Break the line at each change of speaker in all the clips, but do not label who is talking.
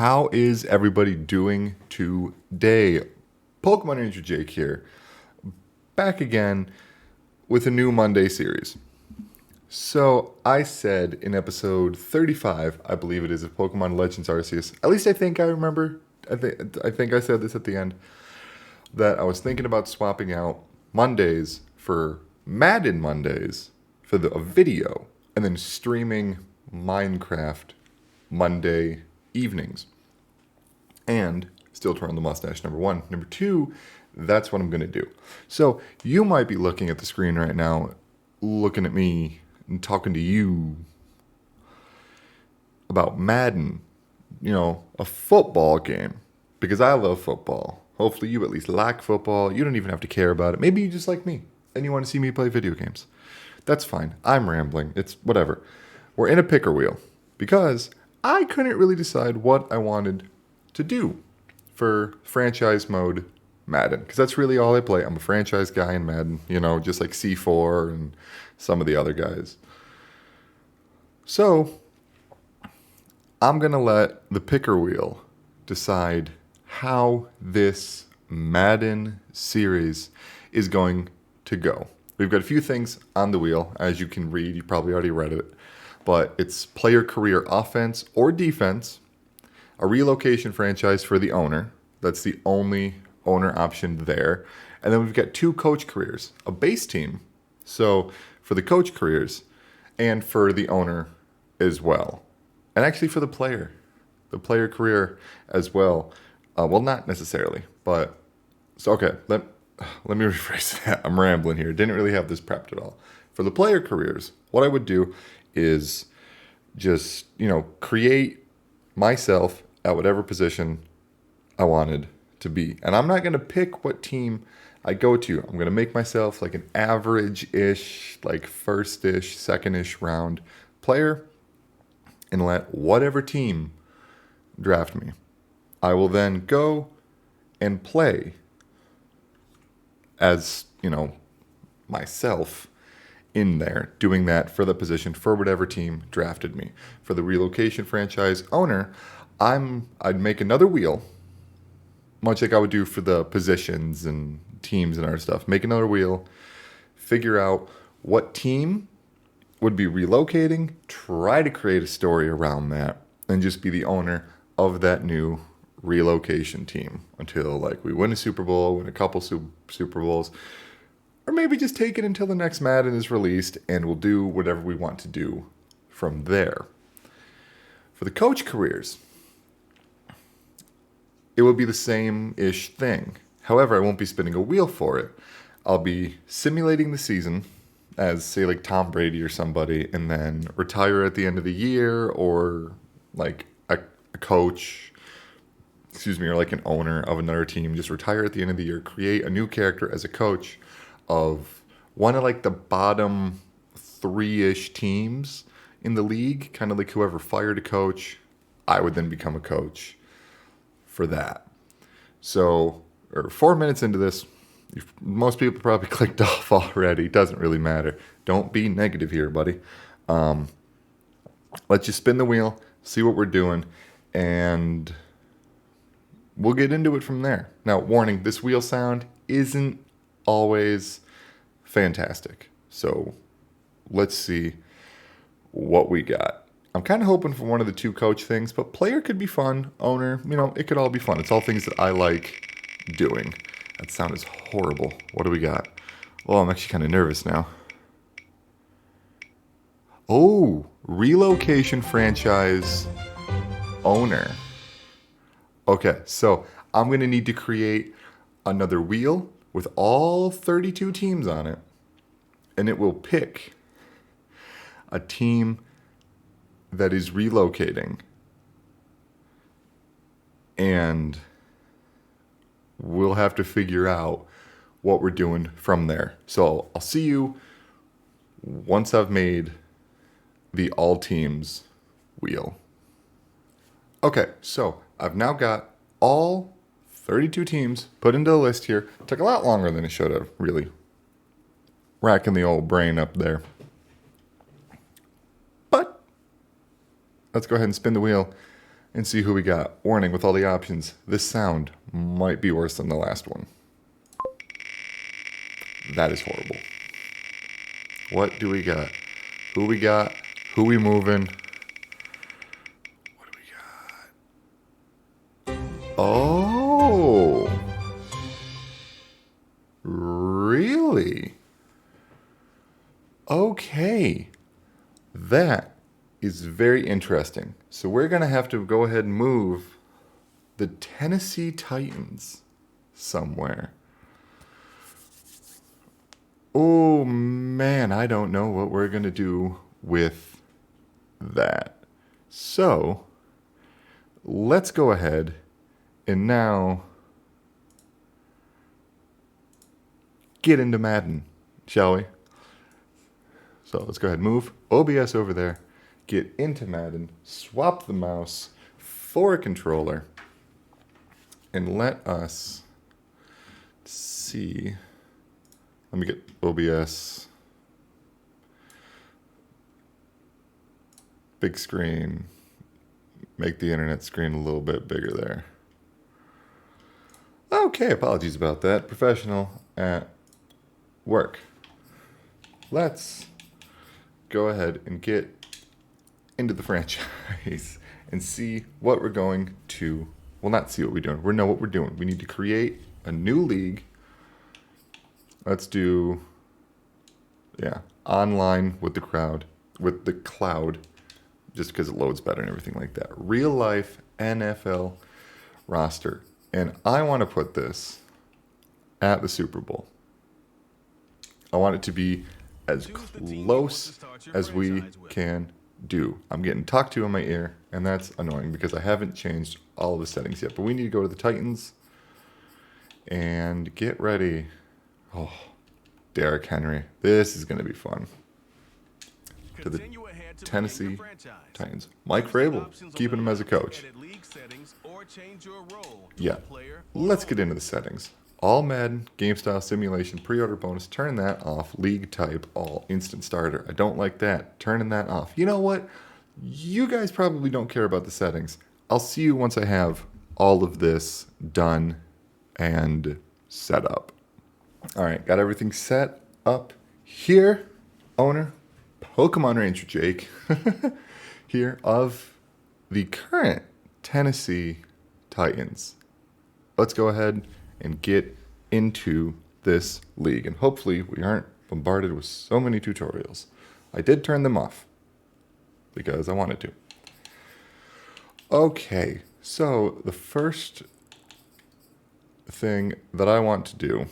How is everybody doing today? Pokemon Ranger Jake here, back again with a new Monday series. So I said in episode 35, I believe it is, of Pokemon Legends Arceus, at least I think I remember, I think I said this at the end, that I was thinking about swapping out Mondays for Madden Mondays for a video, and then streaming Minecraft Monday evenings. And still twirling the mustache, number one. Number two, that's what I'm going to do. So you might be looking at the screen right now, looking at me and talking to you about Madden, a football game, because I love football. Hopefully you at least like football. You don't even have to care about it. Maybe you just like me and you want to see me play video games. That's fine. I'm rambling. It's whatever. We're in a picker wheel because I couldn't really decide what I wanted to do for franchise mode Madden, because that's really all I play. I'm a franchise guy in Madden, just like C4 and some of the other guys. So I'm going to let the picker wheel decide how this Madden series is going to go. We've got a few things on the wheel, as you can read. You probably already read it. But it's player career offense or defense, a relocation franchise for the owner. That's the only owner option there. And then we've got two coach careers, a base team. So for the coach careers and for the owner as well. And actually for the player career as well. Well, not necessarily, but so, okay, let me rephrase that. I'm rambling here. Didn't really have this prepped at all. For the player careers, what I would do is just, create myself at whatever position I wanted to be. And I'm not going to pick what team I go to. I'm going to make myself like an average-ish, like first-ish, second-ish round player and let whatever team draft me. I will then go and play as, myself in there, doing that for the position for whatever team drafted me. For the relocation franchise owner, I'd make another wheel, much like I would do for the positions and teams and our stuff. Make another wheel, figure out what team would be relocating, try to create a story around that, and just be the owner of that new relocation team until we win a Super Bowl, win a couple Super Bowls, or maybe just take it until the next Madden is released and we'll do whatever we want to do from there. For the coach careers, it will be the same-ish thing. However, I won't be spinning a wheel for it. I'll be simulating the season as, say, like Tom Brady or somebody, and then retire at the end of the year, or like a coach, or like an owner of another team, just retire at the end of the year, create a new character as a coach of one of like the bottom three-ish teams in the league, kind of like whoever fired a coach, I would then become a coach for that. So, 4 minutes into this, most people probably clicked off already. Doesn't really matter. Don't be negative here, buddy. Let's just spin the wheel, see what we're doing, and we'll get into it from there. Now, warning, this wheel sound isn't always fantastic. So let's see what we got. I'm kind of hoping for one of the two coach things, but player could be fun. Owner, it could all be fun. It's all things that I like doing. That sound is horrible. What do we got? Oh, I'm actually kind of nervous now. Oh, relocation franchise owner. Okay, so I'm going to need to create another wheel with all 32 teams on it, and it will pick a team that is relocating, and we'll have to figure out what we're doing from there. So I'll see you once I've made the all teams wheel. Okay, so I've now got all 32 teams put into the list here. It took a lot longer than it should have, really. Racking the old brain up there. But let's go ahead and spin the wheel and see who we got. Warning, with all the options, this sound might be worse than the last one. That is horrible. What do we got? Who we got? Who we moving? What do we got? Oh. Really? Okay. That is very interesting. So we're going to have to go ahead and move the Tennessee Titans somewhere. Oh man, I don't know what we're going to do with that. So let's go ahead and now get into Madden, shall we? So let's go ahead and move OBS over there, get into Madden, swap the mouse for a controller, and let us see. Let me get OBS, big screen, make the internet screen a little bit bigger there. Okay, apologies about that. Professional at work. Let's go ahead and get into the franchise and see what we're going to, well, not see what we're doing. We know what we're doing. We need to create a new league. Let's do, online with the crowd, with the cloud, just because it loads better and everything like that. Real life NFL roster. And I want to put this at the Super Bowl. I want it to be as close as we can do. I'm getting talked to in my ear, and that's annoying because I haven't changed all of the settings yet. But we need to go to the Titans and get ready. Oh, Derrick Henry. This is going to be fun. To the Tennessee Titans. Mike Vrabel, keeping him as a coach. Yeah, let's get into the settings. All Madden, game style, simulation, pre-order bonus, turn that off. League type, all, instant starter. I don't like that. Turning that off. You know what? You guys probably don't care about the settings. I'll see you once I have all of this done and set up. All right, got everything set up here. Owner, Pokemon Ranger Jake, here of the current Tennessee Titans. Let's go ahead and get into this league. And hopefully we aren't bombarded with so many tutorials. I did turn them off because I wanted to. Okay, so the first thing that I want to do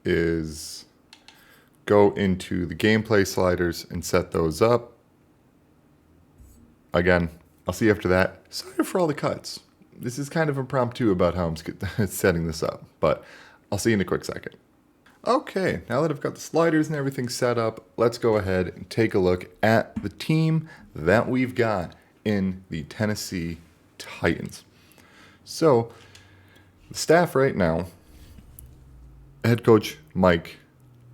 is go into the gameplay sliders and set those up. Again, I'll see you after that. Sorry for all the cuts. This is kind of impromptu about how I'm setting this up, but I'll see you in a quick second. Okay, now that I've got the sliders and everything set up, let's go ahead and take a look at the team that we've got in the Tennessee Titans. So, the staff right now, head coach Mike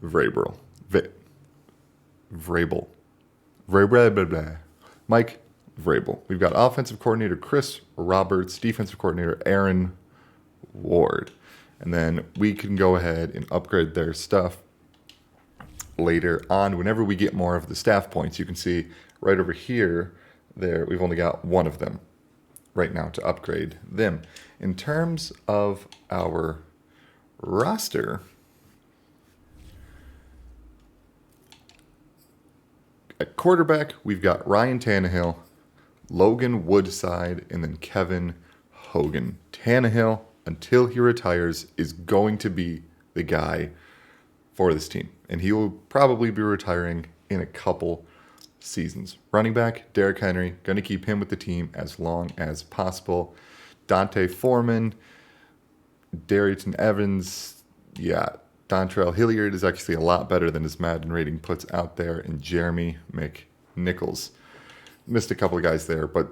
Vrabel. Mike Vrabel. We've got offensive coordinator Chris Roberts, defensive coordinator Aaron Ward. And then we can go ahead and upgrade their stuff later on whenever we get more of the staff points. You can see right over here, there we've only got one of them right now to upgrade them. In terms of our roster, at quarterback, we've got Ryan Tannehill, Logan Woodside, and then Kevin Hogan. Tannehill, until he retires, is going to be the guy for this team. And he will probably be retiring in a couple seasons. Running back, Derrick Henry, going to keep him with the team as long as possible. Dante Foreman, Darrington Evans, Dontrell Hilliard is actually a lot better than his Madden rating puts out there. And Jeremy McNichols. Missed a couple of guys there, but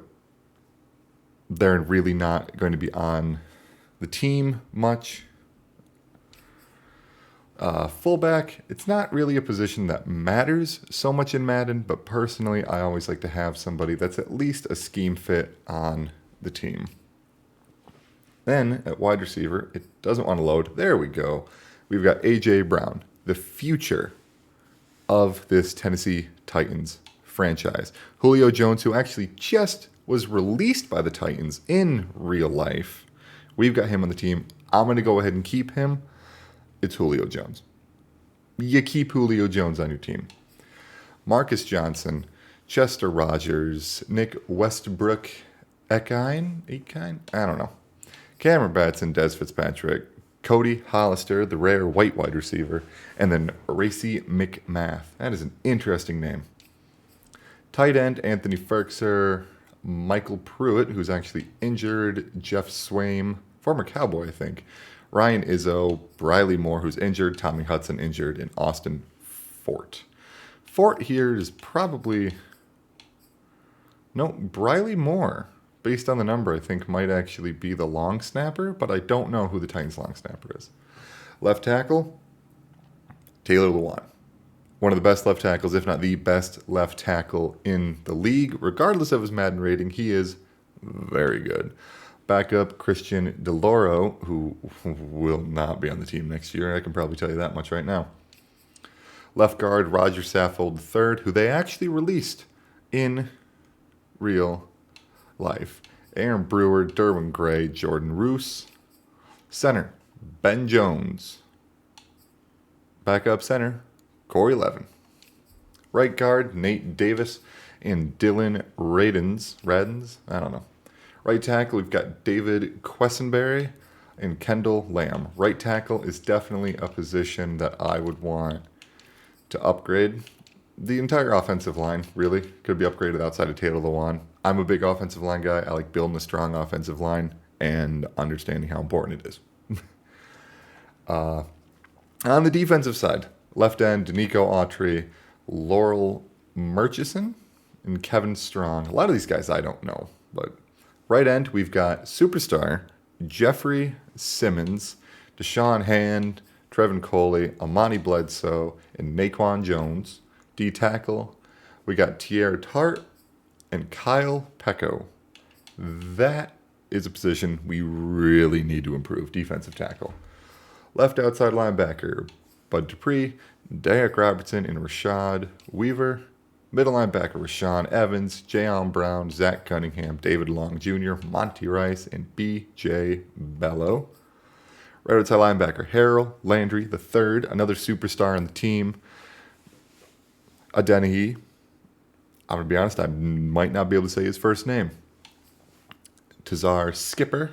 they're really not going to be on the team much. Fullback, it's not really a position that matters so much in Madden, but personally, I always like to have somebody that's at least a scheme fit on the team. Then at wide receiver, it doesn't want to load. There we go. We've got A.J. Brown, the future of this Tennessee Titans franchise. Julio Jones, who actually just was released by the Titans in real life. We've got him on the team. I'm going to go ahead and keep him. It's Julio Jones. You keep Julio Jones on your team. Marcus Johnson, Chester Rogers, Nick Westbrook, Ekine? I don't know. Cameron Batson, Des Fitzpatrick, Cody Hollister, the rare white wide receiver, and then Racy McMath. That is an interesting name. Tight end, Anthony Ferkser, Michael Pruitt, who's actually injured, Jeff Swaim, former Cowboy, I think, Ryan Izzo, Briley Moore, who's injured, Tommy Hudson injured, and Austin Fort. Fort here is probably... No, Briley Moore, based on the number, I think might actually be the long snapper, but I don't know who the Titans long snapper is. Left tackle, Taylor Lewan. One of the best left tackles, if not the best left tackle in the league. Regardless of his Madden rating, he is very good. Backup, Christian DeLauro, who will not be on the team next year. I can probably tell you that much right now. Left guard, Roger Saffold III, who they actually released in real life. Aaron Brewer, Derwin Gray, Jordan Roos. Center, Ben Jones. Backup center, Corey Levin. Right guard, Nate Davis and Dylan Radens. I don't know. Right tackle, we've got David Quessenberry and Kendall Lamb. Right tackle is definitely a position that I would want to upgrade. The entire offensive line, really, could be upgraded outside of Taylor Lewan. I'm a big offensive line guy. I like building a strong offensive line and understanding how important it is. On the defensive side, left end, Danico Autry, Laurel Murchison, and Kevin Strong. A lot of these guys I don't know, but... Right end, we've got superstar Jeffrey Simmons, Deshaun Hand, Trevin Coley, Amani Bledsoe, and Naquan Jones. D tackle, we got Tierra Tart and Kyle Pecco. That is a position we really need to improve, defensive tackle. Left outside linebacker, Bud Dupree, Derek Robertson, and Rashad Weaver. Middle linebacker, Rashawn Evans, Jayon Brown, Zach Cunningham, David Long Jr., Monty Rice, and B.J. Bello. Right outside linebacker, Harold Landry III, another superstar on the team. Adeniji. I'm going to be honest, I might not be able to say his first name. Tazar Skipper.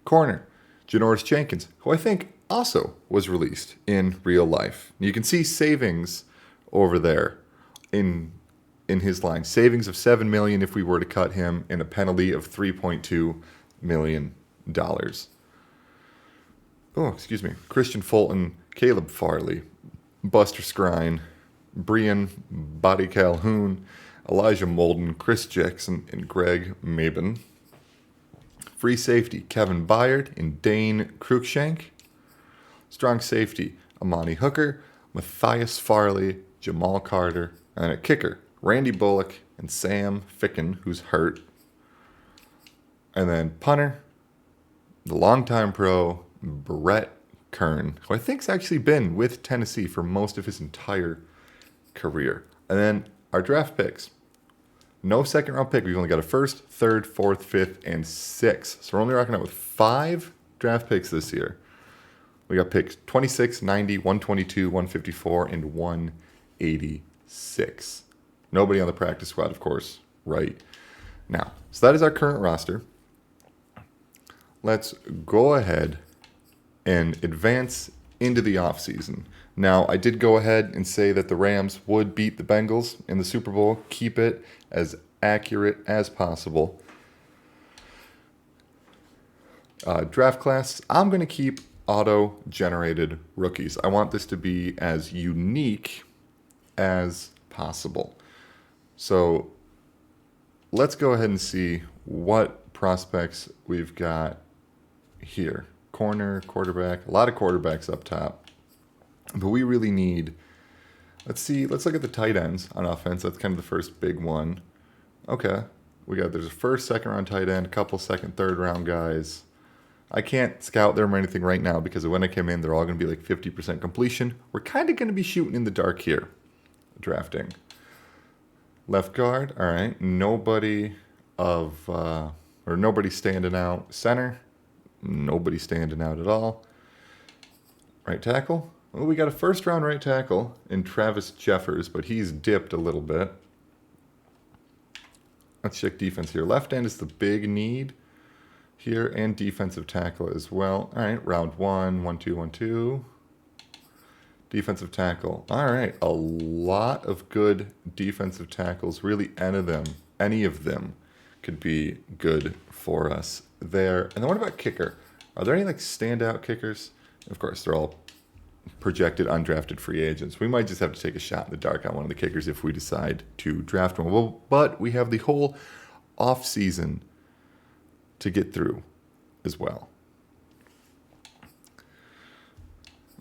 Corner, Janoris Jenkins, who I think also was released in real life. You can see savings over there in his line. Savings of $7 million if we were to cut him, and a penalty of $3.2 million. Oh, excuse me. Christian Fulton, Caleb Farley, Buster Skrine, Brian Body Calhoun, Elijah Molden, Chris Jackson, and Greg Mabin. Free safety, Kevin Byard and Dane Cruikshank. Strong safety, Amani Hooker, Matthias Farley, Jamal Carter, and a kicker, Randy Bullock and Sam Ficken, who's hurt. And then punter, the longtime pro, Brett Kern, who I think's actually been with Tennessee for most of his entire career. And then our draft picks. No second round pick. We've only got a first, third, fourth, fifth, and sixth. So we're only rocking out with 5 draft picks this year. We got picks 26, 90, 122, 154, and 186. Nobody on the practice squad, of course, right now. So that is our current roster. Let's go ahead and advance into the offseason. Now, I did go ahead and say that the Rams would beat the Bengals in the Super Bowl. Keep it as accurate as possible. Draft class, I'm going to keep auto-generated rookies. I want this to be as unique as possible. So let's go ahead and see what prospects we've got here. Corner, quarterback, a lot of quarterbacks up top. But we really need, let's look at the tight ends on offense. That's kind of the first big one. Okay. There's a first, second round tight end, a couple second, third round guys. I can't scout them or anything right now because when I came in, they're all going to be like 50% completion. We're kind of going to be shooting in the dark here, drafting. Left guard, all right. Nobody standing out. Center, nobody standing out at all. Right tackle, well, we got a first round right tackle in Travis Jeffers, but he's dipped a little bit. Let's check defense here. Left end is the big need here, and defensive tackle as well. All right, round 1, 1, 2, 1, 2. Defensive tackle. All right, a lot of good defensive tackles. Really, any of them could be good for us there. And then what about kicker? Are there any like standout kickers? Of course, they're all projected undrafted free agents. We might just have to take a shot in the dark on one of the kickers if we decide to draft one. Well, but we have the whole off season to get through as well.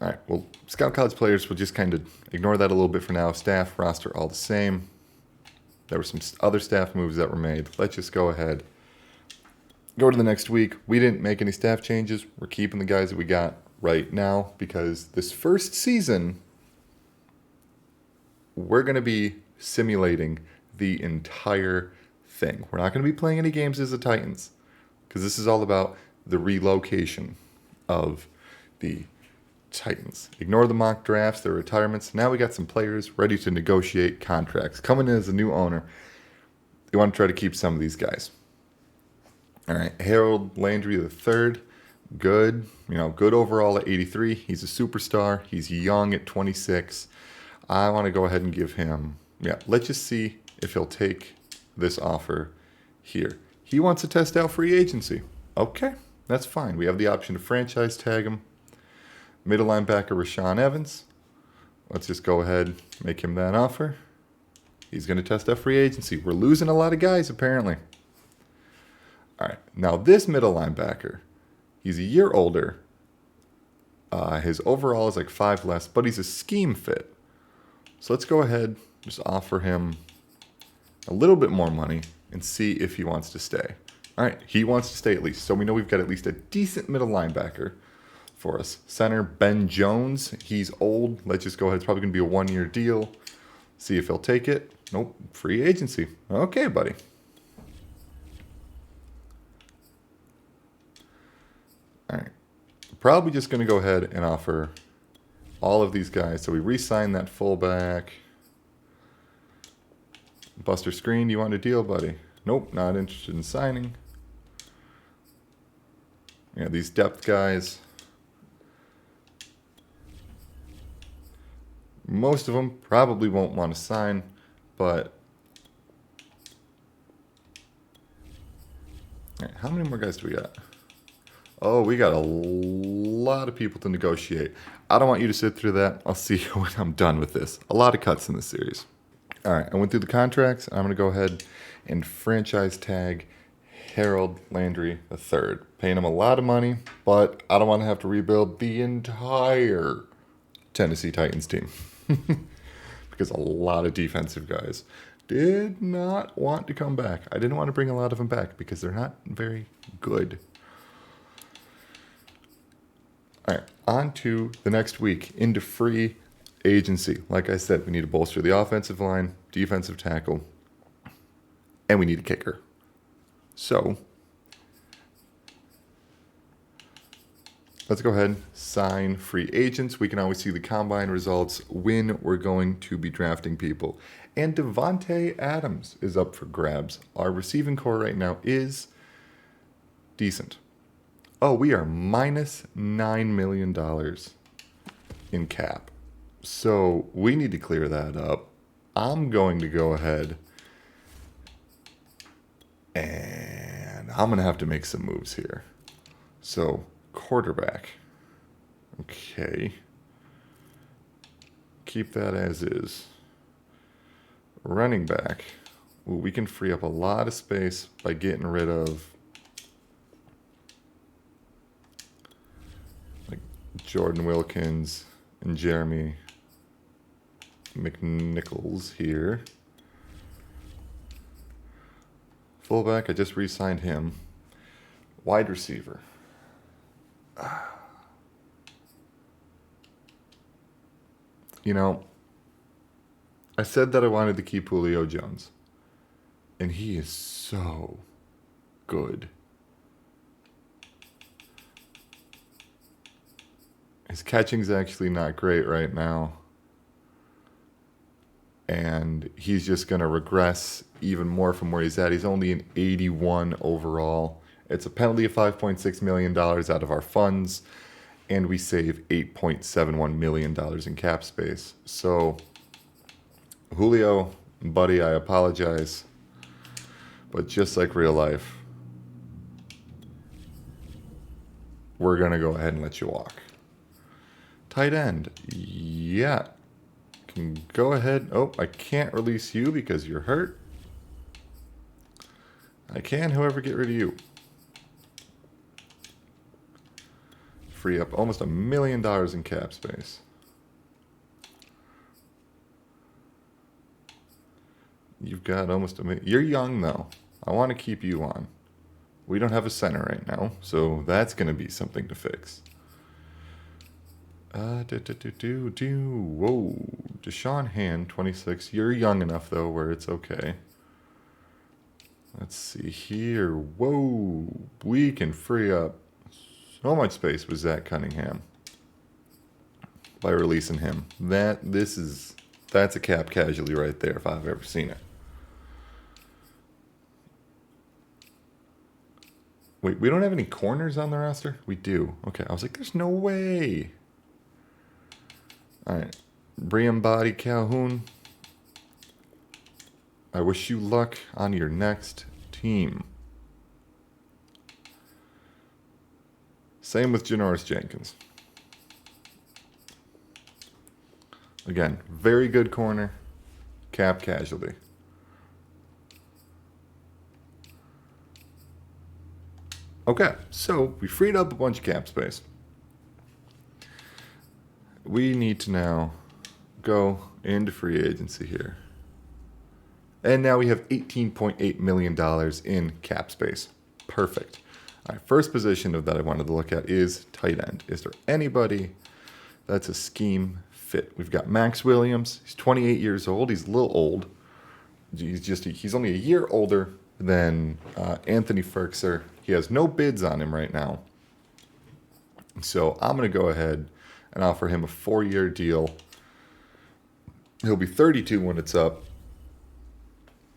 All right, well, Scout College players, we'll just kind of ignore that a little bit for now. Staff, roster, all the same. There were some other staff moves that were made. Let's just go ahead. Go to the next week. We didn't make any staff changes. We're keeping the guys that we got right now because this first season, we're going to be simulating the entire thing. We're not going to be playing any games as the Titans because this is all about the relocation of the Titans. Ignore the mock drafts, their retirements. Now we got some players ready to negotiate contracts. Coming in as a new owner, they want to try to keep some of these guys. All right, Harold Landry III, good. Good overall at 83. He's a superstar. He's young at 26. I want to go ahead and give him, let's just see if he'll take this offer here. He wants to test out free agency. Okay, that's fine. We have the option to franchise tag him. Middle linebacker Rashawn Evans. Let's just go ahead, make him that offer. He's going to test out free agency. We're losing a lot of guys, apparently. All right, now this middle linebacker, he's a year older. His overall is like 5 less, but he's a scheme fit. So let's go ahead, just offer him a little bit more money and see if he wants to stay. All right, he wants to stay at least. So we know we've got at least a decent middle linebacker for us. Center, Ben Jones. He's old. Let's just go ahead. It's probably going to be a 1-year deal. See if he'll take it. Nope. Free agency. Okay, buddy. All right. Probably just going to go ahead and offer all of these guys. So we re-sign that fullback. Buster Screen, you want a deal, buddy? Nope, not interested in signing. Yeah, these depth guys. Most of them probably won't want to sign, but all right, how many more guys do we got? Oh, we got a lot of people to negotiate. I don't want you to sit through that. I'll see you when I'm done with this. A lot of cuts in this series. All right, I went through the contracts. I'm going to go ahead and franchise tag Harold Landry III. Paying him a lot of money, but I don't want to have to rebuild the entire Tennessee Titans team. Because a lot of defensive guys did not want to come back. I didn't want to bring a lot of them back because they're not very good. All right, on to the next week, into free agency. Like I said, we need to bolster the offensive line, defensive tackle, and we need a kicker. So let's go ahead and sign free agents. We can always see the combine results when we're going to be drafting people. And Devontae Adams is up for grabs. Our receiving core right now is decent. Oh, we are minus $9 million in cap. So we need to clear that up. I'm going to go ahead and I'm going to have to make some moves here. So quarterback. Okay. Keep that as is. Running back. Ooh, we can free up a lot of space by getting rid of like Jordan Wilkins and Jeremy McNichols here. Fullback, I just re-signed him. Wide receiver. You know, I said that I wanted to keep Julio Jones. And he is so good. His catching's actually not great right now. And he's just going to regress even more from where he's at. He's only an 81 overall. It's a penalty of $5.6 million out of our funds. And we save $8.71 million in cap space. So, Julio, buddy, I apologize. But just like real life, we're going to go ahead and let you walk. Tight end. Yeah. Can go ahead. Oh, I can't release you because you're hurt. I can, however, get rid of you. Free up almost $1 million in cap space. You've got almost $1 million. You're young, though. I want to keep you on. We don't have a center right now, so that's going to be something to fix. Whoa. Deshaun Hand, 26. You're young enough, though, where it's okay. Let's see here. Whoa. We can free up so much space with Zach Cunningham by releasing him. That's a cap casualty right there if I've ever seen it. Wait, we don't have any corners on the roster? We do. Okay, I was like, there's no way. All right. Brian Body Calhoun. I wish you luck on your next team. Same with Janoris Jenkins. Again, very good corner. Cap casualty. Okay, so we freed up a bunch of cap space. We need to now go into free agency here. And now we have $18.8 million in cap space. Perfect. All right, first position that I wanted to look at is tight end. Is there anybody that's a scheme fit? We've got Max Williams. He's 28 years old. He's a little old. He's only a year older than Anthony Ferkser. He has no bids on him right now. So I'm going to go ahead and offer him a 4-year deal. He'll be 32 when it's up.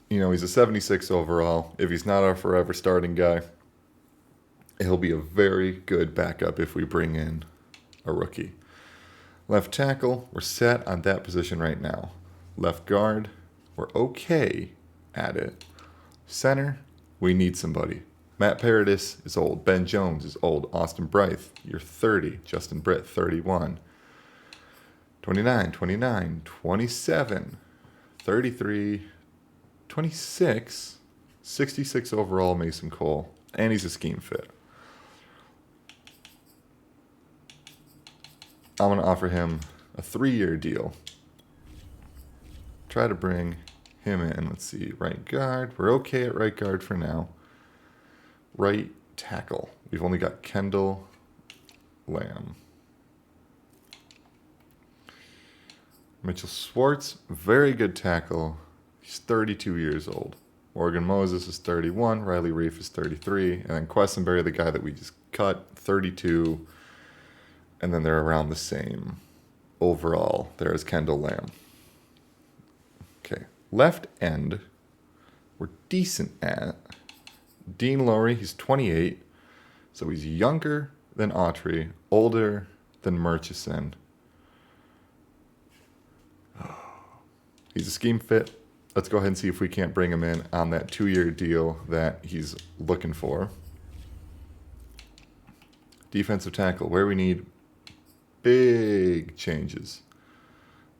You know, he's a 76 overall. If he's not our forever starting guy, he'll be a very good backup if we bring in a rookie. Left tackle, we're set on that position right now. Left guard, we're okay at it. Center, we need somebody. Matt Paradis is old. Ben Jones is old. Austin Blythe, you're 30. Justin Britt, 31. 29, 29, 27, 33, 26, 66 overall Mason Cole. And he's a scheme fit. I'm going to offer him a 3-year deal. Try to bring him in. Let's see. Right guard. We're okay at right guard for now. Right tackle. We've only got Kendall Lamb. Mitchell Schwartz, very good tackle. He's 32 years old. Morgan Moses is 31. Riley Reif is 33. And then Questenberry, the guy that we just cut, 32. And then they're around the same overall. There's Kendall Lamb. Okay. Left end, we're decent at. Dean Lowry, he's 28. So he's younger than Autry, older than Murchison. He's a scheme fit. Let's go ahead and see if we can't bring him in on that 2-year deal that he's looking for. Defensive tackle, where we need big changes.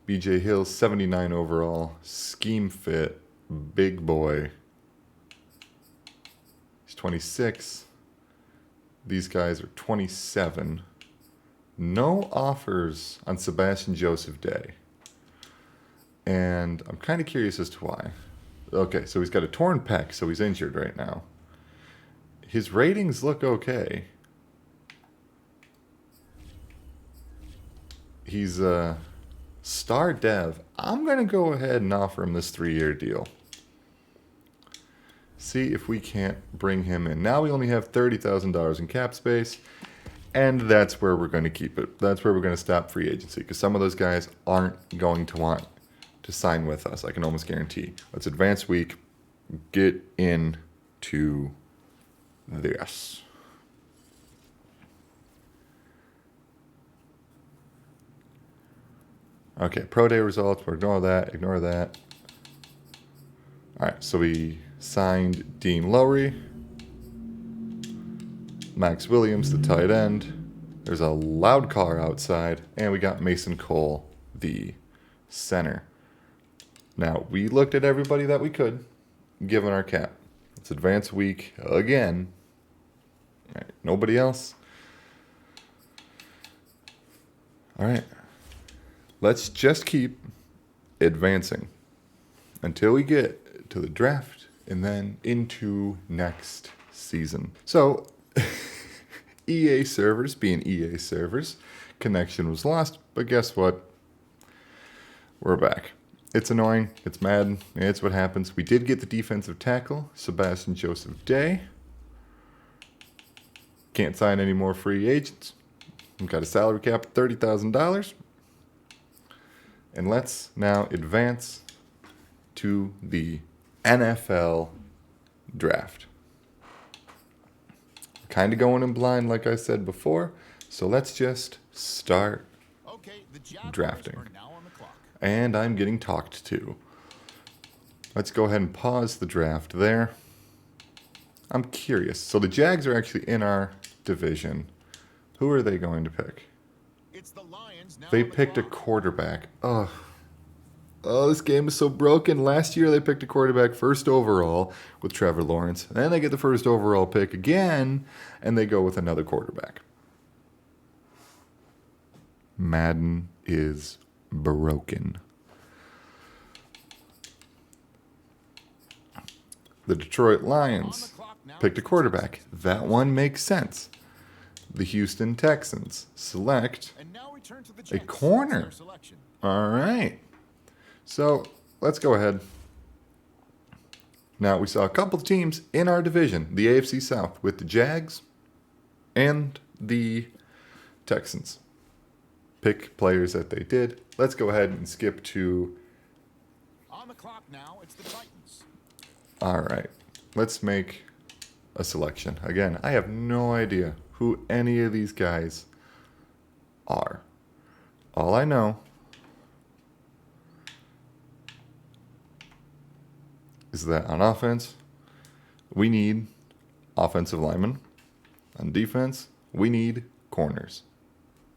BJ Hill, 79 overall. Scheme fit. Big boy. He's 26. These guys are 27. no offers on Sebastian Joseph Day. And I'm kind of curious as to why. Okay, so he's got a torn pec, so he's injured right now. His ratings look okay. He's a star dev. I'm going to go ahead and offer him this 3-year deal. See if we can't bring him in. Now we only have $30,000 in cap space, and that's where we're going to keep it. That's where we're going to stop free agency, because some of those guys aren't going to want to sign with us, I can almost guarantee. Let's advance week, get into this. Okay, pro day results, we'll ignore that, ignore that. All right, so we signed Dean Lowry, Max Williams, the tight end. There's a loud car outside, and we got Mason Cole, the center. Now, we looked at everybody that we could, given our cap. Let's advance week again. All right, nobody else. All right. Let's just keep advancing until we get to the draft and then into next season. So, EA servers being EA servers, connection was lost, but guess what? We're back. It's annoying. It's Madden. It's what happens. We did get the defensive tackle, Sebastian Joseph Day. Can't sign any more free agents. We've got a salary cap of $30,000. And let's now advance to the NFL draft. Kind of going in blind, like I said before. So let's just start drafting. And I'm getting talked to. Let's go ahead and pause the draft there. I'm curious. So the Jags are actually in our division. Who are they going to pick?
It's the Lions now.
They picked a quarterback. Oh, this game is so broken. Last year they picked a quarterback first overall with Trevor Lawrence. Then they get the first overall pick again, and they go with another quarterback. Madden is broken. The Detroit Lions picked a quarterback. That one makes sense. The Houston Texans select a corner. All right. So let's go ahead. Now, we saw a couple of teams in our division, the AFC South, with the Jags and the Texans. Pick players that they did. Let's go ahead and skip to...
On the clock now, it's the Titans.
All right. Let's make a selection. Again, I have no idea who any of these guys are. All I know is that on offense, we need offensive linemen. On defense, we need corners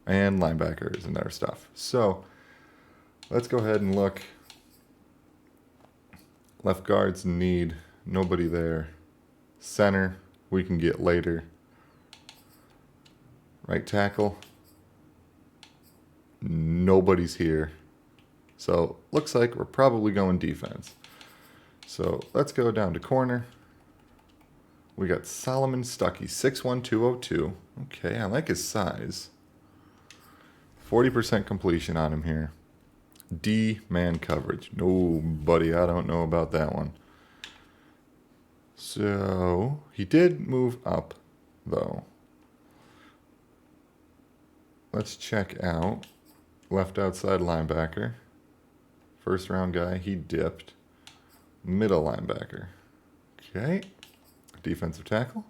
and linebackers and other stuff. So let's go ahead and look. Left guards need nobody there. Center, we can get later. Right tackle, nobody's here. So looks like we're probably going defense. So let's go down to corner. We got Solomon Stuckey, 6'1", 202. Okay, I like his size. 40% completion on him here. D man coverage. No, buddy, I don't know about that one. So he did move up, though. Let's check out left outside linebacker. First round guy, he dipped. Middle linebacker. Okay. Defensive tackle.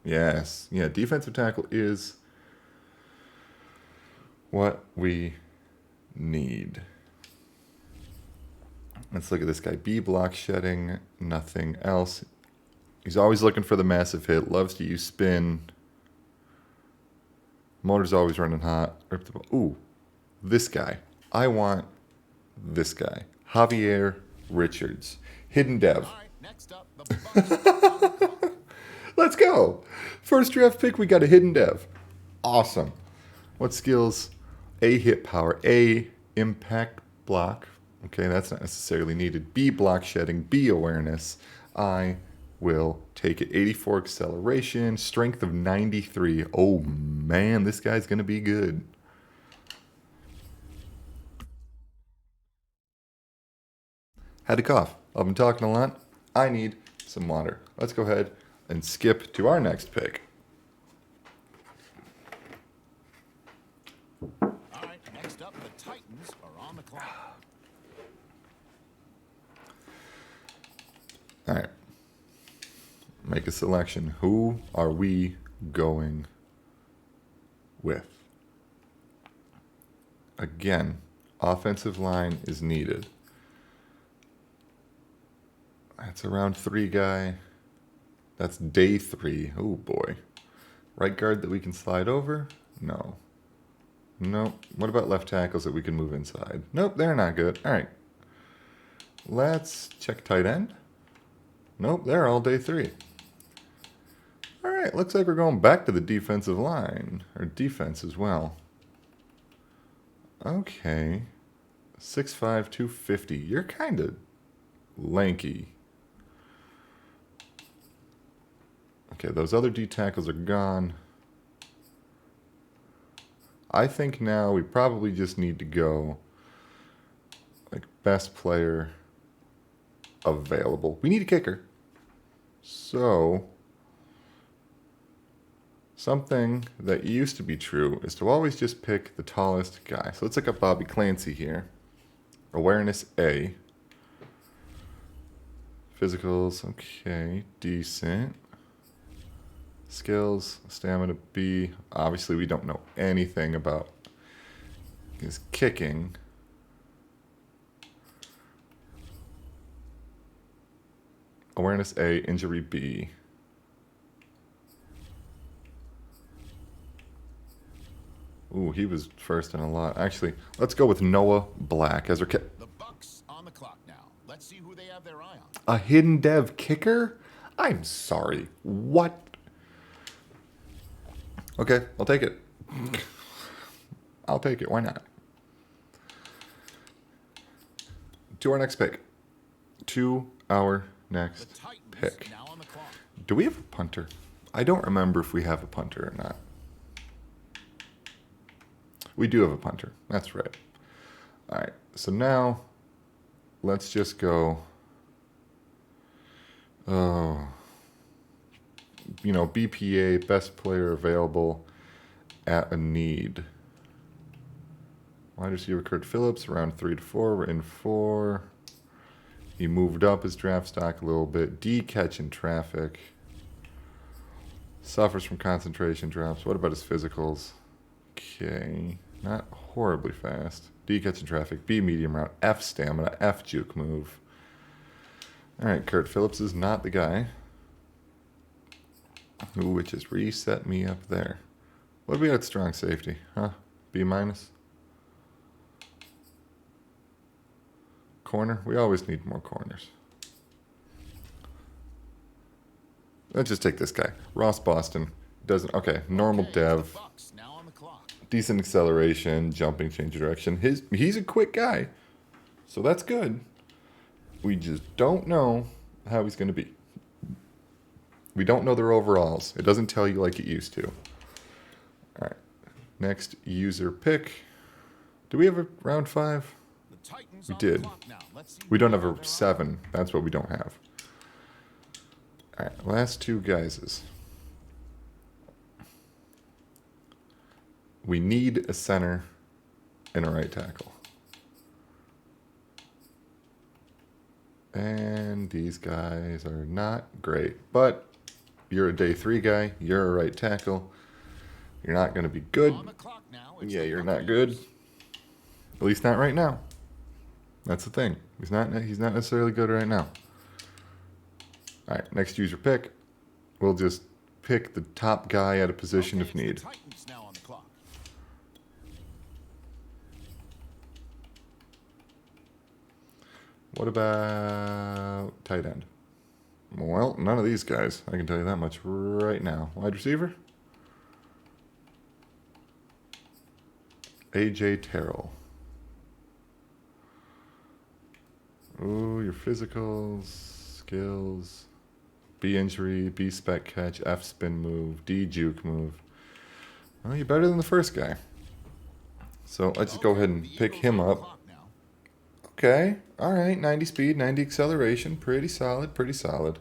Yes. Yeah, defensive tackle is what we need. Let's look at this guy. B block shedding, nothing else. He's always looking for the massive hit. Loves to use spin. Motor's always running hot. Ooh, this guy. I want this guy. Javier Richards. Hidden dev.
All right, next up, the Bucs.
Let's go. First draft pick, we got a hidden dev. Awesome. What skills? A, hit power. A, impact block. Okay, that's not necessarily needed. B, block shedding. B, awareness. I will take it. 84 acceleration. Strength of 93. Oh, man, this guy's going to be good. Had to cough. I've been talking a lot. I need some water. Let's go ahead and skip to our next pick.
All right, next up, the Titans are on the clock.
All right. Make a selection. Who are we going with? Again, offensive line is needed. That's a round 3 guy. That's day 3. Oh boy. Right guard that we can slide over? No. Nope. What about left tackles that we can move inside? Nope, they're not good. All right. Let's check tight end. Nope, they're all day 3. All right, looks like we're going back to the defensive line, or defense as well. Okay. 6'5", 250. You're kind of lanky. Okay, those other D tackles are gone. I think now we probably just need to go like best player available. We need a kicker. So something that used to be true is to always just pick the tallest guy. So let's look up Bobby Clancy here. Awareness A. Physicals, okay, decent. Skills, stamina B. Obviously, we don't know anything about his kicking. Awareness A, injury B. Ooh, he was first in a lot. Actually, let's go with Noah Black as our kicker.
The Bucks on the clock now. Let's see who they have their eye on.
A hidden dev kicker? I'm sorry. What? Okay, I'll take it. I'll take it. Why not? To our next pick. To our
The
next
Titans
pick.
now on the clock.
Do we have a punter? I don't remember if we have a punter or not. We do have a punter. That's right. All right. So now let's just go. Oh. You know, BPA, best player available at a need. Wide receiver Kurt Phillips, around 3 to 4. We're in 4. He moved up his draft stock a little bit. D catch in traffic. Suffers from concentration drops. What about his physicals? Okay. Not horribly fast. D catch in traffic. B medium route. F stamina. F juke move. Alright, Kurt Phillips is not the guy. Ooh, it just reset me up there. What do we got at strong safety? Huh? B minus? Corner? We always need more corners. Let's just take this guy. Ross Boston. Doesn't. Okay, normal
Okay, it's
dev.
the Bucks now on the clock.
Decent acceleration, jumping, change of direction. He's a quick guy. So that's good. We just don't know how he's going to be. We don't know their overalls. It doesn't tell you like it used to. All right. Next user pick. Do we have a round 5?
The Titans
We
on
did.
the clock now. Let's see
We
who
don't
they
have a
their eye
7. That's what we don't have. All right. Last 2 guys. We need a center and a right tackle. And these guys are not great. But you're a day 3 guy. You're a right tackle. You're not going to be good.
on. On the clock now. It's
Yeah,
the
you're not good.
Buccaneers.
At least not right now. That's the thing. He's not necessarily good right now. All right, next user pick. We'll just pick the top guy at a position
Okay,
if
it's
need.
The Titans now on the clock.
What about tight end? Well, none of these guys. I can tell you that much right now. Wide receiver? AJ Terrell. Ooh, your physicals, skills, B injury, B spec catch, F spin move, D juke move. Well, you're better than the first guy. So let's just go ahead and pick him up. Okay, all right, 90 speed, 90 acceleration, pretty solid, pretty solid.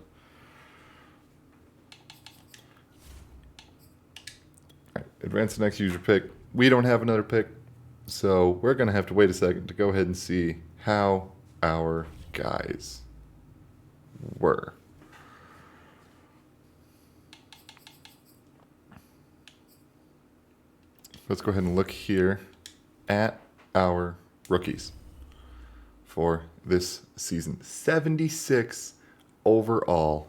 All right, advance the next user pick. We don't have another pick, so we're gonna have to wait a second to go ahead and see how our guys were. Let's go ahead and look here at our rookies for this season. 76 overall.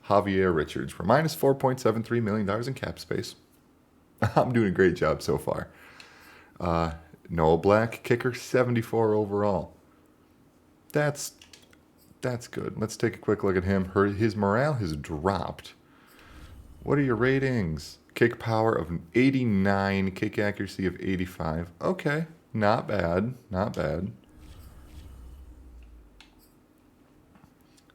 Javier Richards. We're minus $4.73 million in cap space. I'm doing a great job so far. Noah Black, kicker, 74 overall. That's good. Let's take a quick look at him. His morale has dropped. What are your ratings? Kick power of 89, kick accuracy of 85. Okay, not bad, not bad.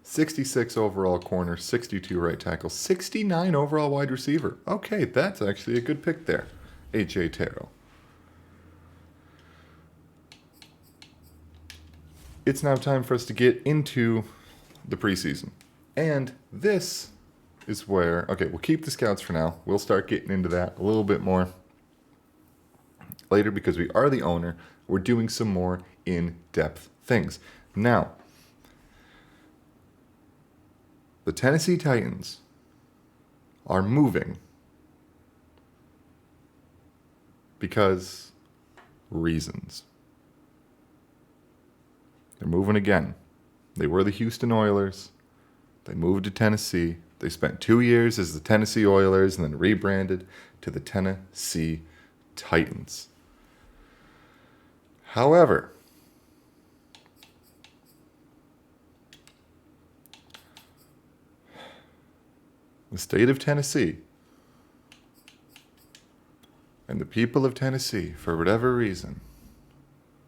66 overall corner, 62 right tackle, 69 overall wide receiver. Okay, that's actually a good pick there, AJ Terrell. It's now time for us to get into the preseason. And this is where, okay, we'll keep the scouts for now. We'll start getting into that a little bit more later because we are the owner. We're doing some more in-depth things. Now, the Tennessee Titans are moving because reasons. They're moving again. They were the Houston Oilers. They moved to Tennessee. They spent 2 years as the Tennessee Oilers and then rebranded to the Tennessee Titans. However, the state of Tennessee and the people of Tennessee, for whatever reason,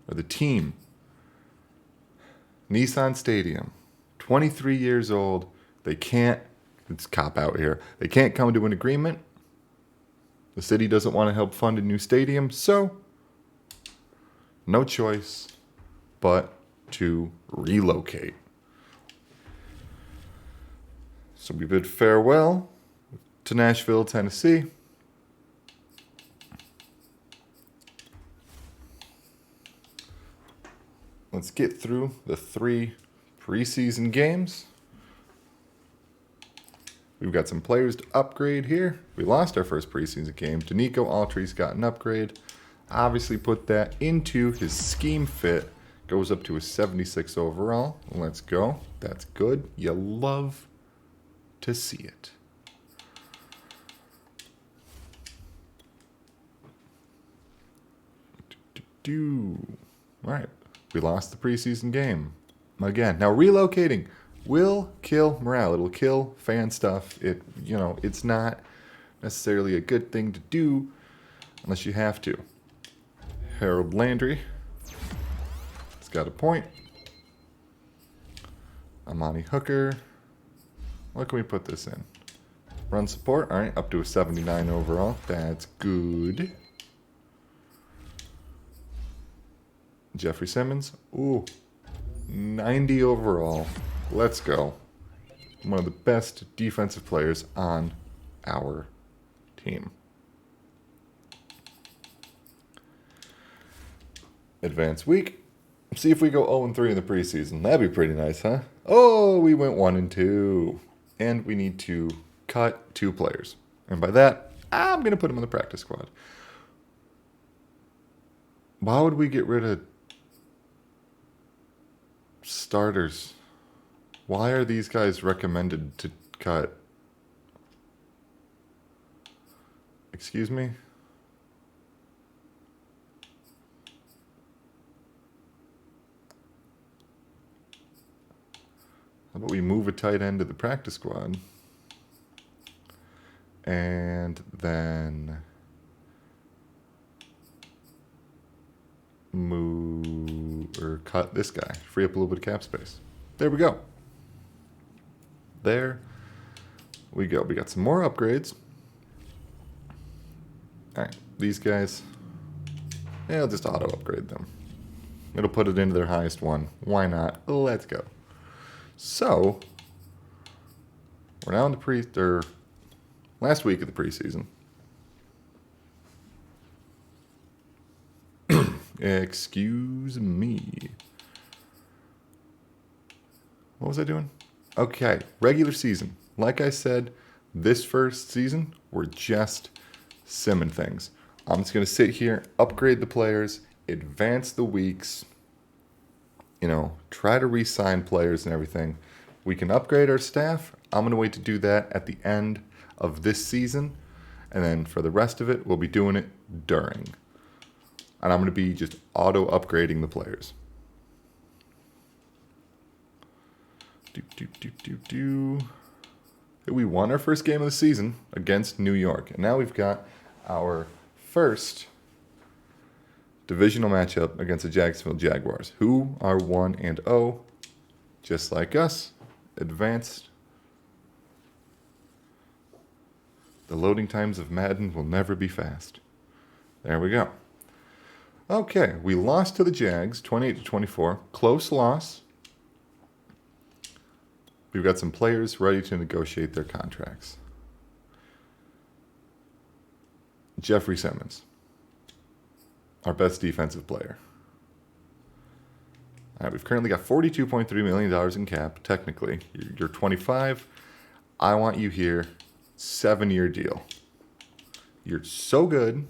or the team, Nissan Stadium, 23 years old, they can't, it's cop out here, they can't come to an agreement. The city doesn't want to help fund a new stadium, so no choice but to relocate. So we bid farewell to Nashville, Tennessee. Let's get through the 3 preseason games. We've got some players to upgrade here. We lost our first preseason game. Danico Altry's got an upgrade. Obviously put that into his scheme fit. Goes up to a 76 overall. Let's go. That's good. You love to see it. All right. We lost the preseason game. Again, now relocating will kill morale. It'll kill fan stuff. It's not necessarily a good thing to do unless you have to. Harold Landry. It's got a point. Amani Hooker. What can we put this in? Run support. All right, up to a 79 overall. That's good. Jeffrey Simmons. Ooh, 90 overall. Let's go. One of the best defensive players on our team. Advanced week. See if we go 0-3 in the preseason. That'd be pretty nice, huh? Oh, we went 1-2. And we need to cut 2 players. And by that, I'm going to put them on the practice squad. Why would we get rid of starters? Why are these guys recommended to cut? Excuse me? How about we move a tight end to the practice squad? And then cut this guy, free up a little bit of cap space. There we go. There we go. We got some more upgrades. All right, these guys, yeah, I'll just auto upgrade them. It'll put it into their highest one. Why not? Let's go. So, we're now in the last week of the preseason. Excuse me. What was I doing? Okay, regular season. Like I said, this first season, we're just simming things. I'm just going to sit here, upgrade the players, advance the weeks, try to re-sign players and everything. We can upgrade our staff. I'm going to wait to do that at the end of this season. And then for the rest of it, we'll be doing it during. And I'm going to be just auto-upgrading the players. We won our first game of the season against New York. And now we've got our first divisional matchup against the Jacksonville Jaguars, who are 1-0, just like us, advanced. The loading times of Madden will never be fast. There we go. Okay, we lost to the Jags, 28-24. Close loss. We've got some players ready to negotiate their contracts. Jeffrey Simmons, our best defensive player. All right, we've currently got $42.3 million in cap, technically. You're 25. I want you here. 7-year deal. You're so good.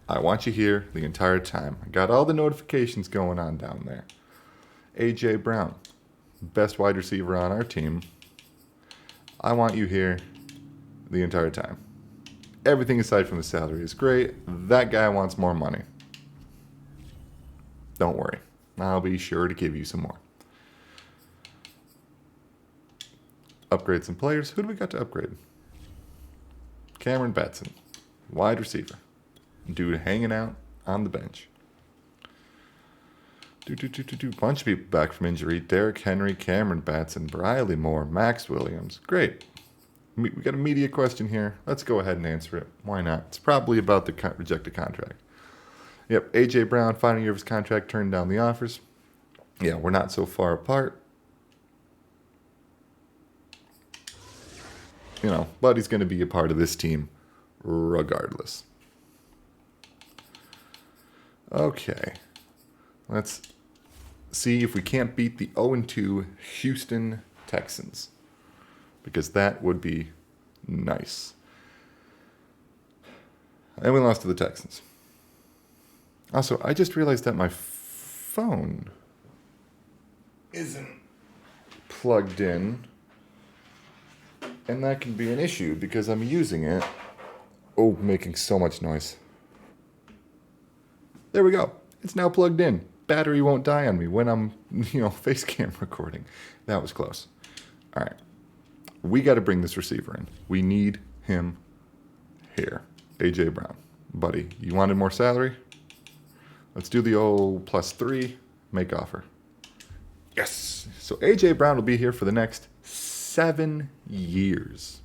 I want you here the entire time. I got all the notifications going on down there. A.J. Brown, best wide receiver on our team. I want you here the entire time. Everything aside from the salary is great. That guy wants more money. Don't worry. I'll be sure to give you some more. Upgrade some players. Who do we got to upgrade? Cameron Batson, wide receiver. Dude hanging out on the bench. Bunch of people back from injury. Derrick Henry, Cameron Batson, Briley Moore, Max Williams. Great. We got a media question here. Let's go ahead and answer it. Why not? It's probably about the rejected contract. Yep, A.J. Brown, final year of his contract, turned down the offers. Yeah, we're not so far apart. But he's going to be a part of this team regardless. Okay. Let's see if we can't beat the 0-2 Houston Texans, because that would be nice. And we lost to the Texans. Also, I just realized that my phone isn't plugged in. And that can be an issue because I'm using it. Oh, making so much noise. There we go. It's now plugged in. Battery won't die on me when I'm, face cam recording. That was close. All right. We got to bring this receiver in. We need him here. A.J. Brown. Buddy, you wanted more salary? Let's do the old +3. Make offer. Yes. So A.J. Brown will be here for the next 7 years.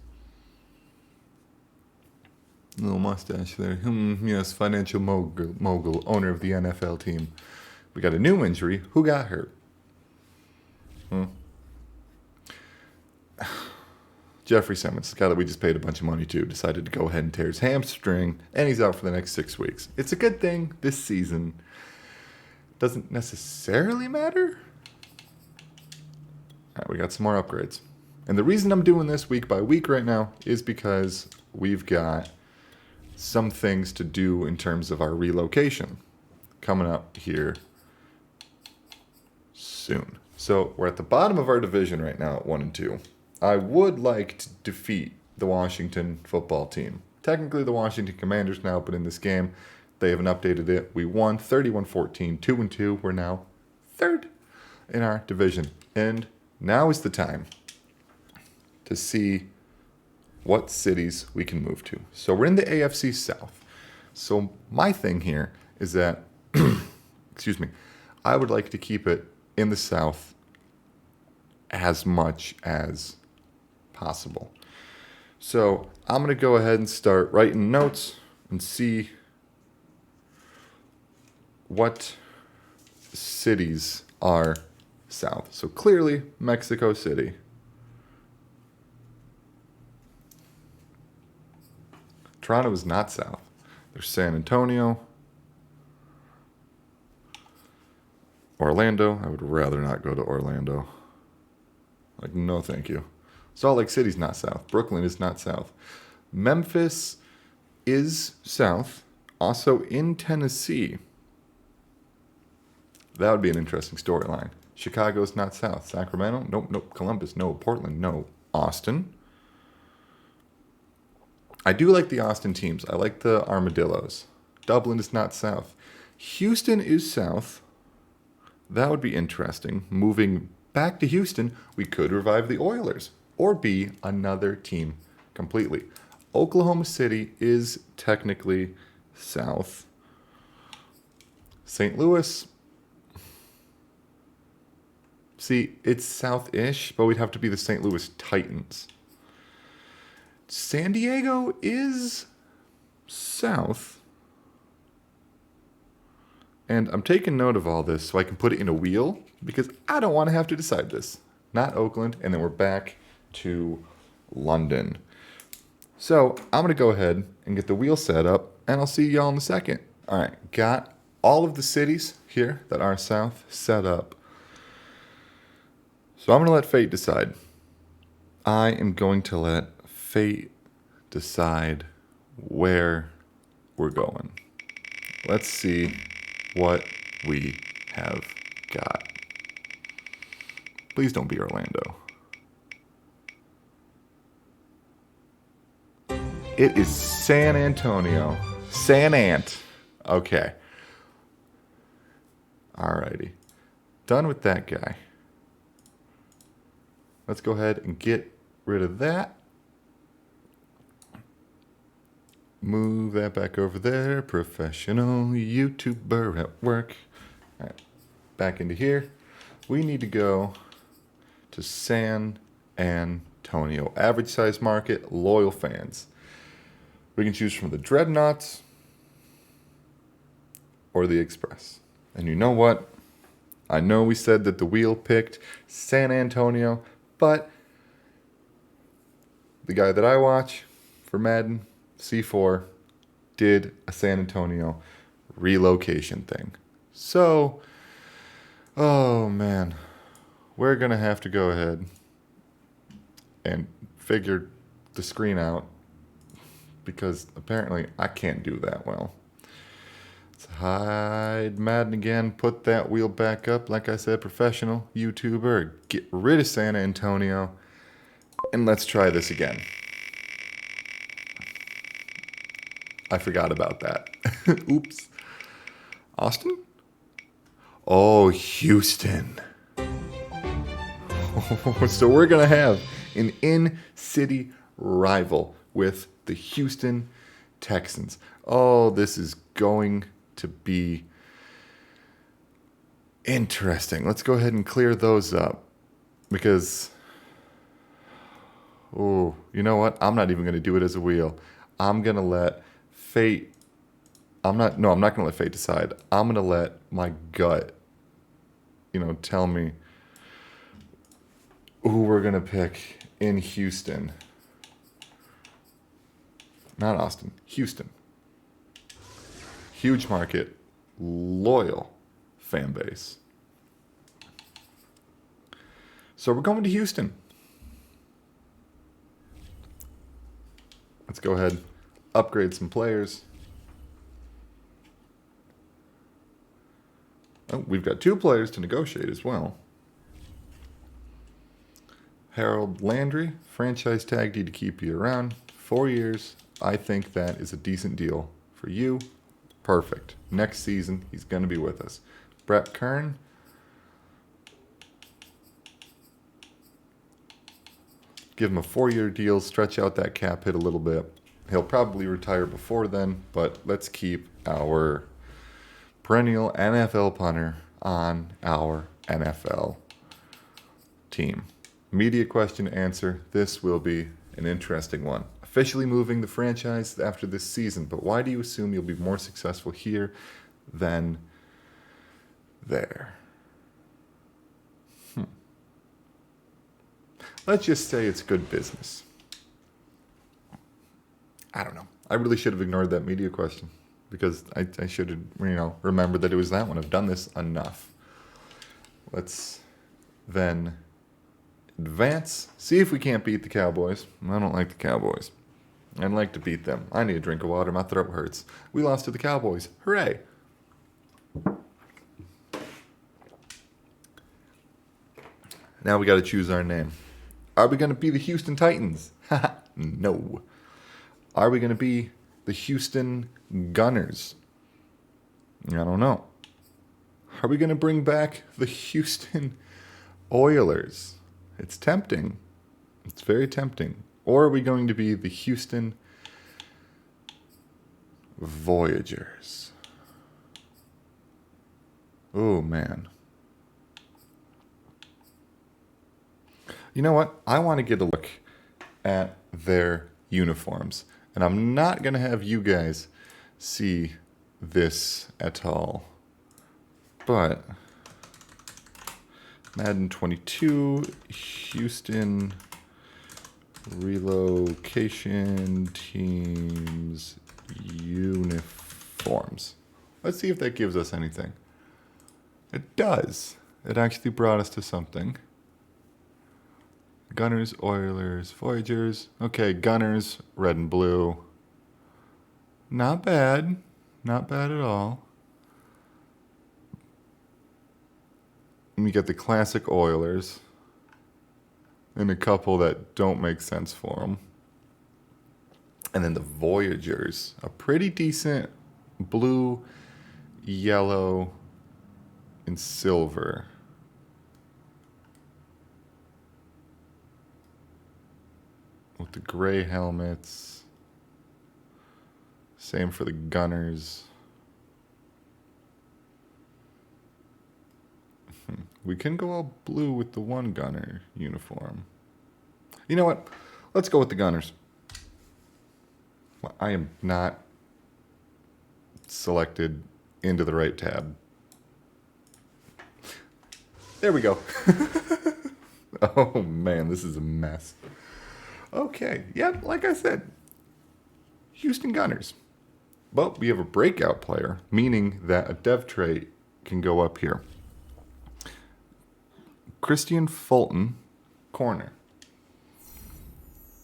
Little mustache there. Yes, financial mogul, owner of the NFL team. We got a new injury. Who got hurt? Jeffrey Simmons, the guy that we just paid a bunch of money to, decided to go ahead and tear his hamstring, and he's out for the next 6 weeks. It's a good thing this season. Doesn't necessarily matter. All right, we got some more upgrades. And the reason I'm doing this week by week right now is because we've got some things to do in terms of our relocation coming up here soon. So we're at the bottom of our division right now at 1-2. I would like to defeat the Washington football team. Technically the Washington Commanders now, but in this game, they haven't updated it. We won 31-14, 2-2. We're now third in our division. And now is the time to see what cities we can move to. So we're in the AFC South. So my thing here is that, excuse me, I would like to keep it in the South as much as possible. So I'm going to go ahead and start writing notes and see what cities are south. So clearly, Mexico City. Toronto is not south. There's San Antonio. Orlando. I would rather not go to Orlando. Like, no thank you. Salt Lake City's not south. Brooklyn is not south. Memphis is south. Also in Tennessee. That would be an interesting storyline. Chicago's not south. Sacramento? Nope. Columbus? No. Portland? No. Austin? I do like the Austin teams. I like the Armadillos. Dublin is not south. Houston is south. That would be interesting. Moving back to Houston, we could revive the Oilers or be another team completely. Oklahoma City is technically south. St. Louis, see, it's south-ish, but we'd have to be the St. Louis Titans. San Diego is south. And I'm taking note of all this so I can put it in a wheel because I don't want to have to decide this. Not Oakland, and then we're back to London. So I'm going to go ahead and get the wheel set up, and I'll see y'all in a second. All right, got all of the cities here that are south set up. So I'm going to let fate decide. I am going to let fate decide where we're going. Let's see what we have got. Please don't be Orlando. It is San Antonio. San Ant. Okay. Alrighty. Done with that guy. Let's go ahead and get rid of that. Move that back over there. Professional YouTuber at work. All right. Back into here. We need to go to San Antonio. Average size market, loyal fans. We can choose from the Dreadnoughts or the Express. And you know what? I know we said that the wheel picked San Antonio, but the guy that I watch for Madden, C4, did a San Antonio relocation thing. So, oh man, we're going to have to go ahead and figure the screen out because apparently I can't do that well. Let's hide Madden again, put that wheel back up. Like I said, professional YouTuber, get rid of San Antonio, and let's try this again. I forgot about that. Oops. Austin? Oh, Houston. So we're going to have an in-city rival with the Houston Texans. Oh, this is going to be interesting. Let's go ahead and clear those up because, oh, you know what? I'm not even going to do it as a wheel. I'm going to let fate, I'm not going to let fate decide. I'm going to let my gut, tell me who we're going to pick in Houston. Not Austin, Houston. Huge market, loyal fan base. So we're going to Houston. Let's go ahead, upgrade some players. Oh, we've got 2 players to negotiate as well. Harold Landry, franchise tag deed to keep you around. 4 years. I think that is a decent deal for you. Perfect. Next season, he's going to be with us. Brett Kern. Give him a 4-year deal, stretch out that cap hit a little bit. He'll probably retire before then, but let's keep our perennial NFL punter on our NFL team. Media question answer. This will be an interesting one. Officially moving the franchise after this season, but why do you assume you'll be more successful here than there? Let's just say it's good business. I don't know. I really should have ignored that media question because I should have, remembered that it was that one. I've done this enough. Let's then advance. See if we can't beat the Cowboys. I don't like the Cowboys. I'd like to beat them. I need a drink of water. My throat hurts. We lost to the Cowboys. Hooray. Now we got to choose our name. Are we going to be the Houston Titans? No. Are we going to be the Houston Gunners? I don't know. Are we going to bring back the Houston Oilers? It's tempting. It's very tempting. Or are we going to be the Houston Voyagers? Oh, man. You know what? I want to get a look at their uniforms. And I'm not going to have you guys see this at all. But Madden 22, Houston Relocation Teams uniforms. Let's see if that gives us anything. It does. It actually brought us to something. Gunners, Oilers, Voyagers. Okay, Gunners, red and blue. Not bad. Not bad at all. And you get the classic Oilers. And a couple that don't make sense for them. And then the Voyagers. A pretty decent blue, yellow, and silver. With the gray helmets. Same for the Gunners. We can go all blue with the one Gunner uniform. You know what? Let's go with the Gunners. I am not selected into the right tab. There we go. Oh man, this is a mess. Okay, yep, like I said, Houston Gunners. But we have a breakout player, meaning that a dev trait can go up here. Christian Fulton, corner.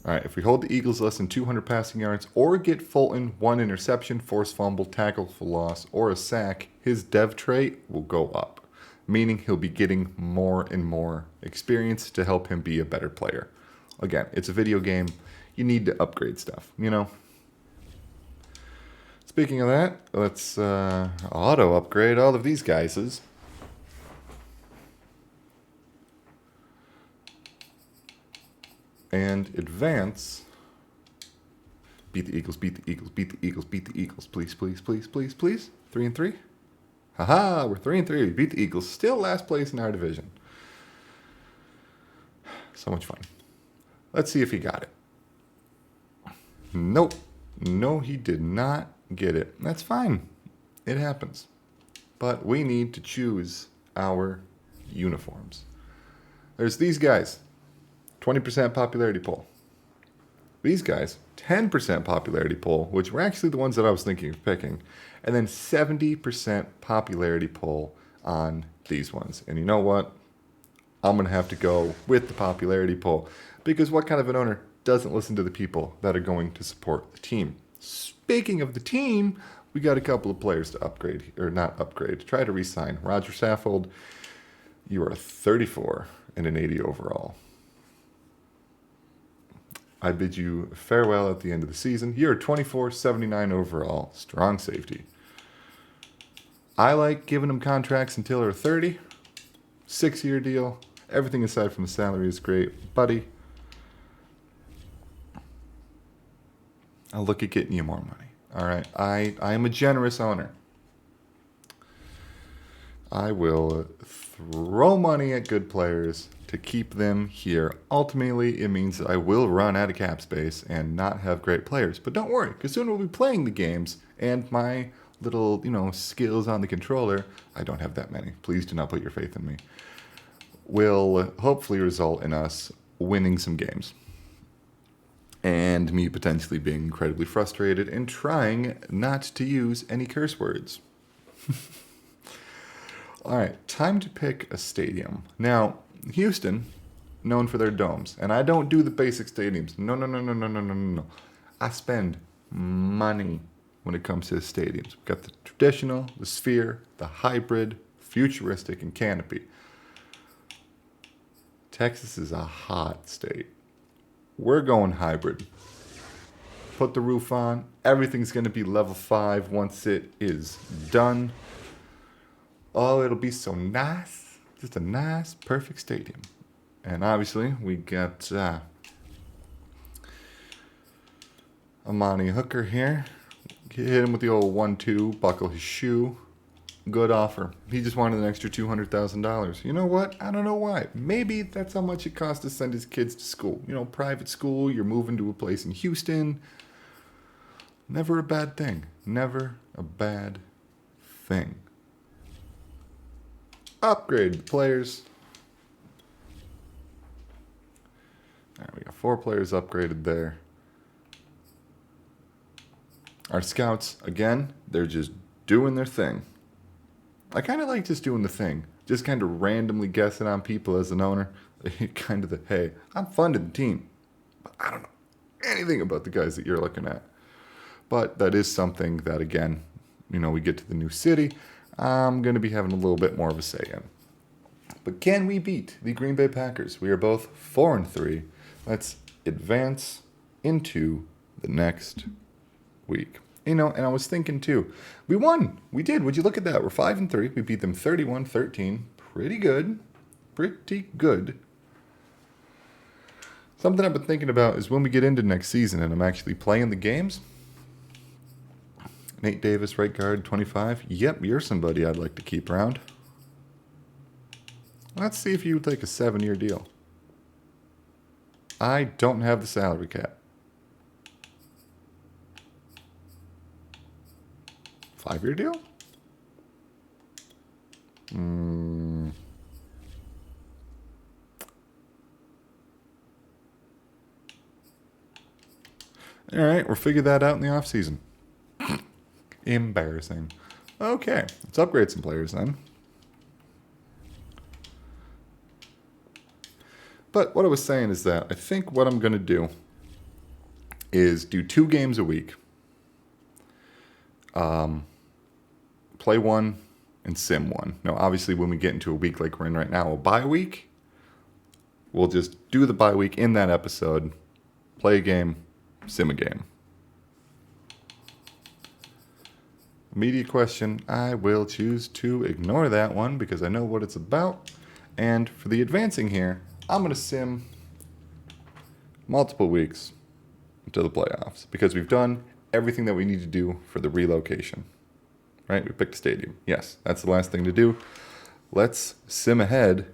All right, if we hold the Eagles less than 200 passing yards or get Fulton 1 interception, forced fumble, tackle for loss, or a sack, his dev trait will go up, meaning he'll be getting more and more experience to help him be a better player. Again, it's a video game. You need to upgrade stuff, you know? Speaking of that, let's auto upgrade all of these guys'. And advance. Beat the Eagles, beat the Eagles, beat the Eagles, beat the Eagles. Please, please, please, please, please. 3-3. Haha, we're 3-3. We beat the Eagles. Still last place in our division. So much fun. Let's see if he got it. Nope. No, he did not get it. That's fine. It happens. But we need to choose our uniforms. There's these guys. 20% popularity poll. These guys, 10% popularity poll, which were actually the ones that I was thinking of picking. And then 70% popularity poll on these ones. And you know what? I'm going to have to go with the popularity poll. Because what kind of an owner doesn't listen to the people that are going to support the team? Speaking of the team, we got a couple of players to upgrade, or not upgrade, try to re-sign. Roger Saffold, you are 34 and an 80 overall. I bid you farewell at the end of the season. You're 24, 79 overall, strong safety. I like giving them contracts until they're 30. 6-year deal. Everything aside from the salary is great. Buddy, I'll look at getting you more money. All right. I am a generous owner. I will throw money at good players to keep them here. Ultimately, it means that I will run out of cap space and not have great players. But don't worry, because soon we'll be playing the games, and my little, skills on the controller, I don't have that many. Please do not put your faith in me, will hopefully result in us winning some games. And me potentially being incredibly frustrated and trying not to use any curse words. All right, time to pick a stadium. Now, Houston, known for their domes, and I don't do the basic stadiums. No, no, no, no, no, no, no, no, no. I spend money when it comes to the stadiums. We've got the traditional, the sphere, the hybrid, futuristic, and canopy. Texas is a hot state. We're going hybrid. Put the roof on. Everything's going to be level 5 once it is done. Oh, it'll be so nice. Just a nice, perfect stadium. And obviously, we got Amani Hooker here. Hit him with the old 1-2, buckle his shoe. Good offer. He just wanted an extra $200,000. You know what? I don't know why. Maybe that's how much it costs to send his kids to school. Private school, you're moving to a place in Houston. Never a bad thing. Never a bad thing. Upgrade the players. All right, we got 4 players upgraded there. Our scouts, again, they're just doing their thing. I kind of like just doing the thing. Just kind of randomly guessing on people as an owner. Kind of hey, I'm funding the team. But I don't know anything about the guys that you're looking at. But that is something that, again, we get to the new city, I'm going to be having a little bit more of a say in. But can we beat the Green Bay Packers? We are both 4-3. Let's advance into the next week. And I was thinking too, we won. We did. Would you look at that? We're 5-3. We beat them 31-13. Pretty good. Pretty good. Something I've been thinking about is when we get into next season and I'm actually playing the games. Nate Davis, right guard, 25. Yep, you're somebody I'd like to keep around. Let's see if you would take a 7-year deal. I don't have the salary cap. 5-year deal? All right, we'll figure that out in the offseason. Embarrassing. Okay, let's upgrade some players then. But what I was saying is that I think what I'm going to do is do 2 games a week. Play 1 and sim 1. Now, obviously, when we get into a week like we're in right now, a bye week, we'll just do the bye week in that episode, play a game, sim a game. Media question, I will choose to ignore that one because I know what it's about. And for the advancing here, I'm going to sim multiple weeks until the playoffs because we've done everything that we need to do for the relocation. Right? We picked a stadium. Yes, that's the last thing to do. Let's sim ahead.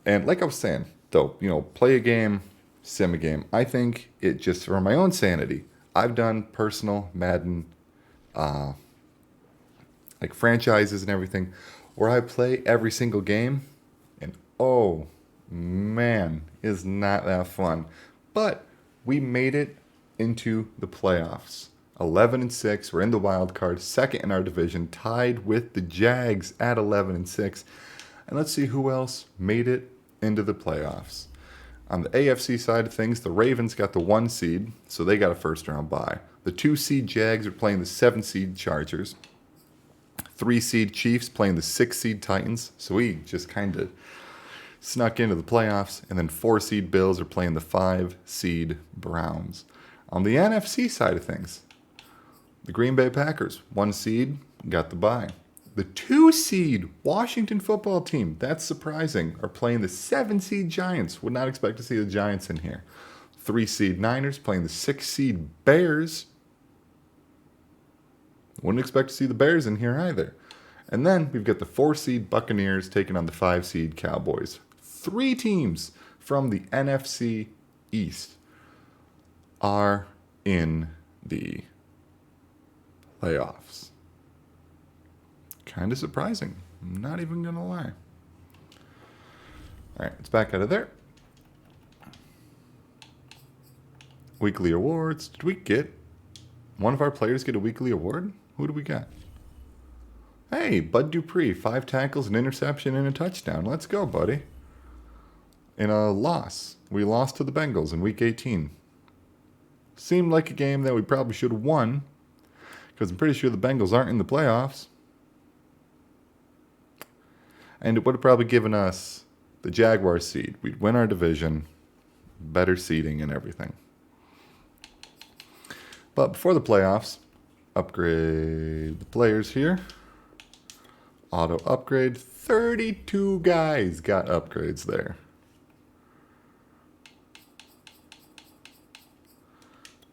And like I was saying, though, play a game, sim a game. I think it just for my own sanity, I've done personal Madden like franchises and everything where I play every single game and oh man, is not that fun. But we made it into the playoffs. 11-6. We're in the wild card, second in our division, tied with the Jags at 11-6. And let's see who else made it into the playoffs. On the AFC side of things, the Ravens got the 1 seed, so they got a first round bye. The 2 seed Jags are playing the 7 seed Chargers. 3 seed Chiefs playing the 6 seed Titans. So we just kind of snuck into the playoffs. And then 4 seed Bills are playing the 5 seed Browns. On the NFC side of things, the Green Bay Packers, 1 seed, got the bye. The 2 seed Washington football team, that's surprising, are playing the 7 seed Giants. Would not expect to see the Giants in here. 3 seed Niners playing the 6 seed Bears. Wouldn't expect to see the Bears in here either. And then we've got the 4-seed Buccaneers taking on the 5-seed Cowboys. 3 teams from the NFC East are in the playoffs. Kind of surprising. I'm not even going to lie. All right, it's back out of there. Weekly awards. Did we get one of our players get a weekly award? Who do we got? Hey, Bud Dupree, 5 tackles, an interception, and a touchdown. Let's go, buddy. In a loss. We lost to the Bengals in Week 18. Seemed like a game that we probably should have won, because I'm pretty sure the Bengals aren't in the playoffs. And it would have probably given us the Jaguars seed. We'd win our division, better seeding and everything. But before the playoffs, upgrade the players here. Auto upgrade. 32 guys got upgrades there.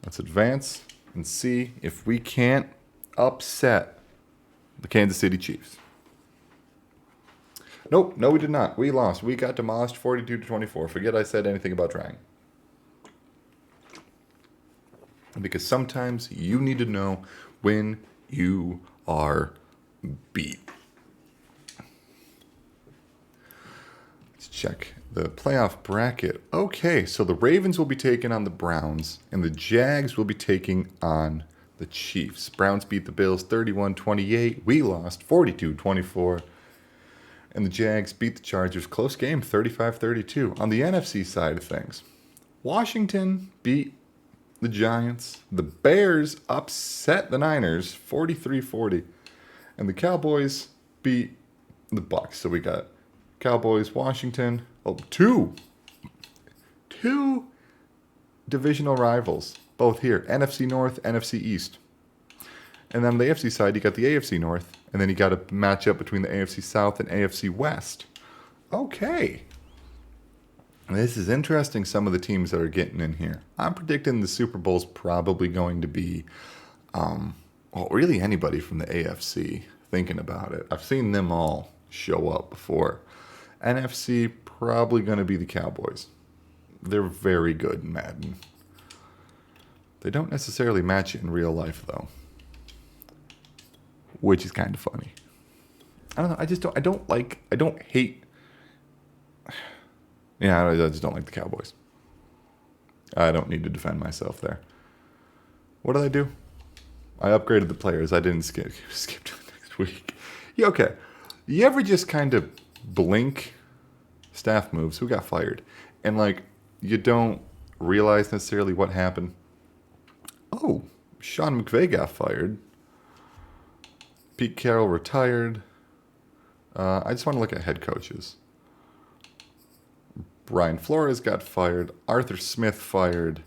Let's advance and see if we can't upset the Kansas City Chiefs. Nope, no we did not. We lost. We got demolished 42-24. Forget I said anything about trying. Because sometimes you need to know when you are beat. Let's check the playoff bracket. Okay, so the Ravens will be taking on the Browns, and the Jags will be taking on the Chiefs. Browns beat the Bills 31-28. We lost 42-24. And the Jags beat the Chargers. Close game, 35-32. On the NFC side of things, Washington beat the Giants. The Bears upset the Niners, 43-40. And the Cowboys beat the Bucs. So we got Cowboys, Washington. Oh, two divisional rivals, both here. NFC North, NFC East. And then on the AFC side, you got the AFC North. And then you got a matchup between the AFC South and AFC West. Okay. This is interesting, some of the teams that are getting in here. I'm predicting the Super Bowl's probably going to be, really anybody from the AFC, thinking about it. I've seen them all show up before. NFC, probably going to be the Cowboys. They're very good in Madden. They don't necessarily match it in real life, though. Which is kind of funny. I don't know, I don't hate... Yeah, I just don't like the Cowboys. I don't need to defend myself there. What did I do? I upgraded the players. I didn't skip to the next week. Yeah, okay. You ever just kind of blink staff moves? Who got fired? And, you don't realize necessarily what happened. Oh, Sean McVay got fired. Pete Carroll retired. I just want to look at head coaches. Brian Flores got fired, Arthur Smith fired,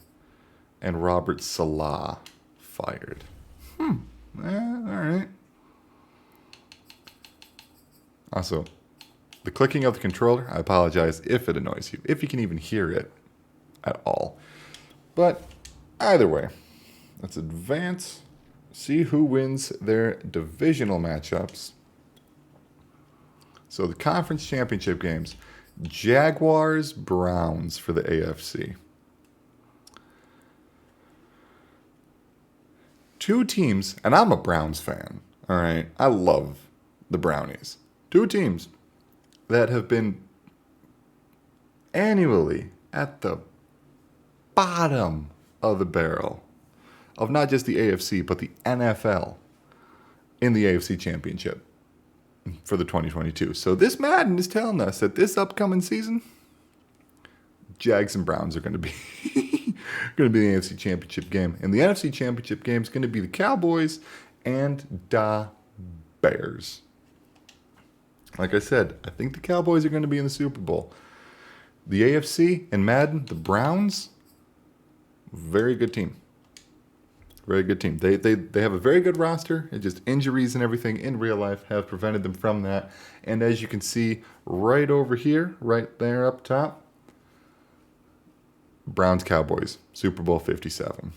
and Robert Salah fired. All right. Also, the clicking of the controller, I apologize if it annoys you, if you can even hear it at all. But either way, let's advance, see who wins their divisional matchups. So the conference championship games. Jaguars, Browns for the AFC. 2 teams, and I'm a Browns fan, all right? I love the Brownies. 2 teams that have been annually at the bottom of the barrel of not just the AFC, but the NFL in the AFC Championship for the 2022. So this Madden is telling us that this upcoming season, Jags and Browns are going to be the AFC Championship game. And the NFC Championship game is going to be the Cowboys and the Bears. Like I said, I think the Cowboys are going to be in the Super Bowl. The AFC and Madden, the Browns, very good team. Very good team. They have a very good roster. It's just injuries and everything in real life have prevented them from that. And as you can see right over here, right there up top, Browns Cowboys, Super Bowl 57.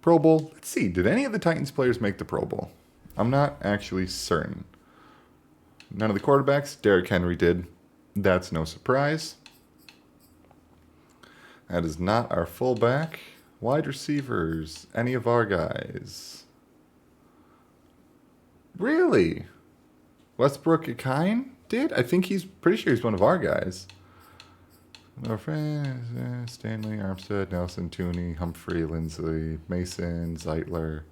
Pro Bowl. Let's see. Did any of the Titans players make the Pro Bowl? I'm not actually certain. None of the quarterbacks. Derrick Henry did. That's no surprise. That is not our fullback. Wide receivers. Any of our guys. Really? Westbrook Akine did? I think he's pretty sure he's one of our guys. Our friends, Stanley, Armstead, Nelson, Tooney, Humphrey, Lindsley, Mason, Zeitler.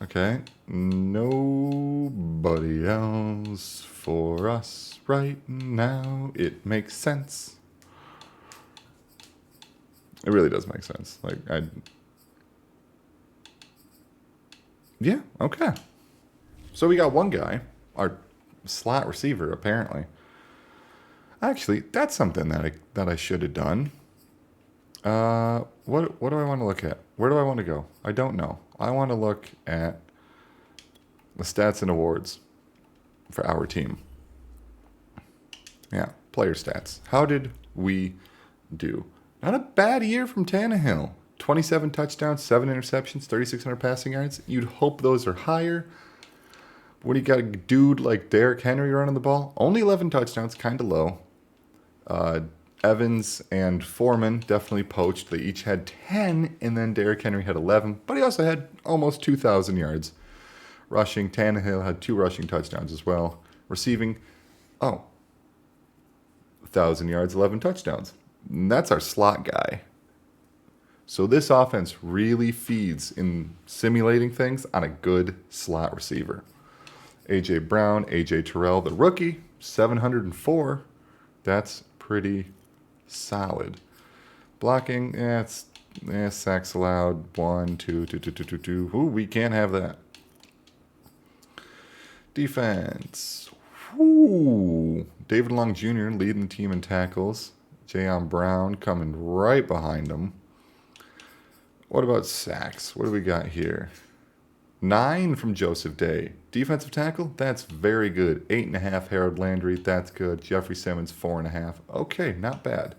Okay. Nobody else for us right now. It makes sense. It really does make sense. Yeah, okay. So we got one guy, our slot receiver, apparently. Actually, that's something that I should have done. What do I want to look at? Where do I want to go? I don't know. I want to look at the stats and awards for our team. Yeah, player stats. How did we do? Not a bad year from Tannehill. 27 touchdowns, 7 interceptions, 3,600 passing yards. You'd hope those are higher. When you got a dude like Derrick Henry running the ball, only 11 touchdowns, kind of low. Evans and Foreman definitely poached. They each had 10, and then Derrick Henry had 11. But he also had almost 2,000 yards. Rushing, Tannehill had 2 rushing touchdowns as well. Receiving, 1,000 yards, 11 touchdowns. And that's our slot guy. So this offense really feeds in simulating things on a good slot receiver. A.J. Brown, A.J. Terrell, the rookie, 704. That's pretty solid. Blocking, sacks allowed. 1, 2, 2, 2, 2, 2, 2. Ooh, we can't have that. Defense. Ooh. David Long Jr. leading the team in tackles. Jayon Brown coming right behind him. What about sacks? What do we got here? 9 from Joseph Day. Defensive tackle, that's very good. 8.5 Harold Landry, that's good. Jeffrey Simmons, 4.5. Okay, not bad.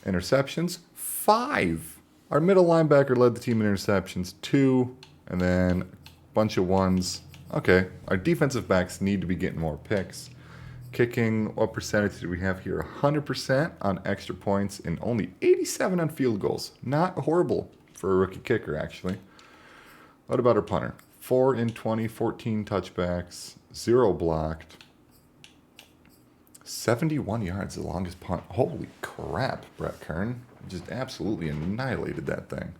Interceptions, 5. Our middle linebacker led the team in interceptions, 2. And then a bunch of 1s. Okay, our defensive backs need to be getting more picks. Kicking, what percentage do we have here? 100% on extra points and only 87 on field goals. Not horrible for a rookie kicker, actually. What about our punter? 4 in 20, 14 touchbacks, 0 blocked. 71 yards, the longest punt. Holy crap, Brett Kern. Just absolutely annihilated that thing.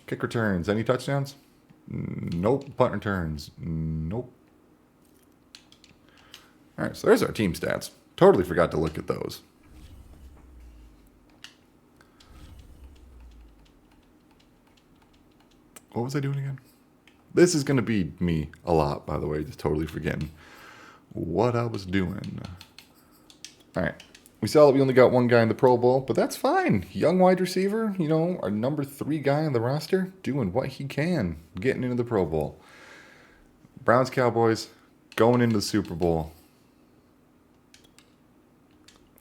Kick returns, any touchdowns? Nope. Punt returns? Nope. All right, so there's our team stats. Totally forgot to look at those. What was I doing again? This is going to be me a lot, by the way, just totally forgetting what I was doing. All right. We saw that we only got one guy in the Pro Bowl, but that's fine. Young wide receiver, our number 3 guy on the roster, doing what he can, getting into the Pro Bowl. Browns, Cowboys, going into the Super Bowl.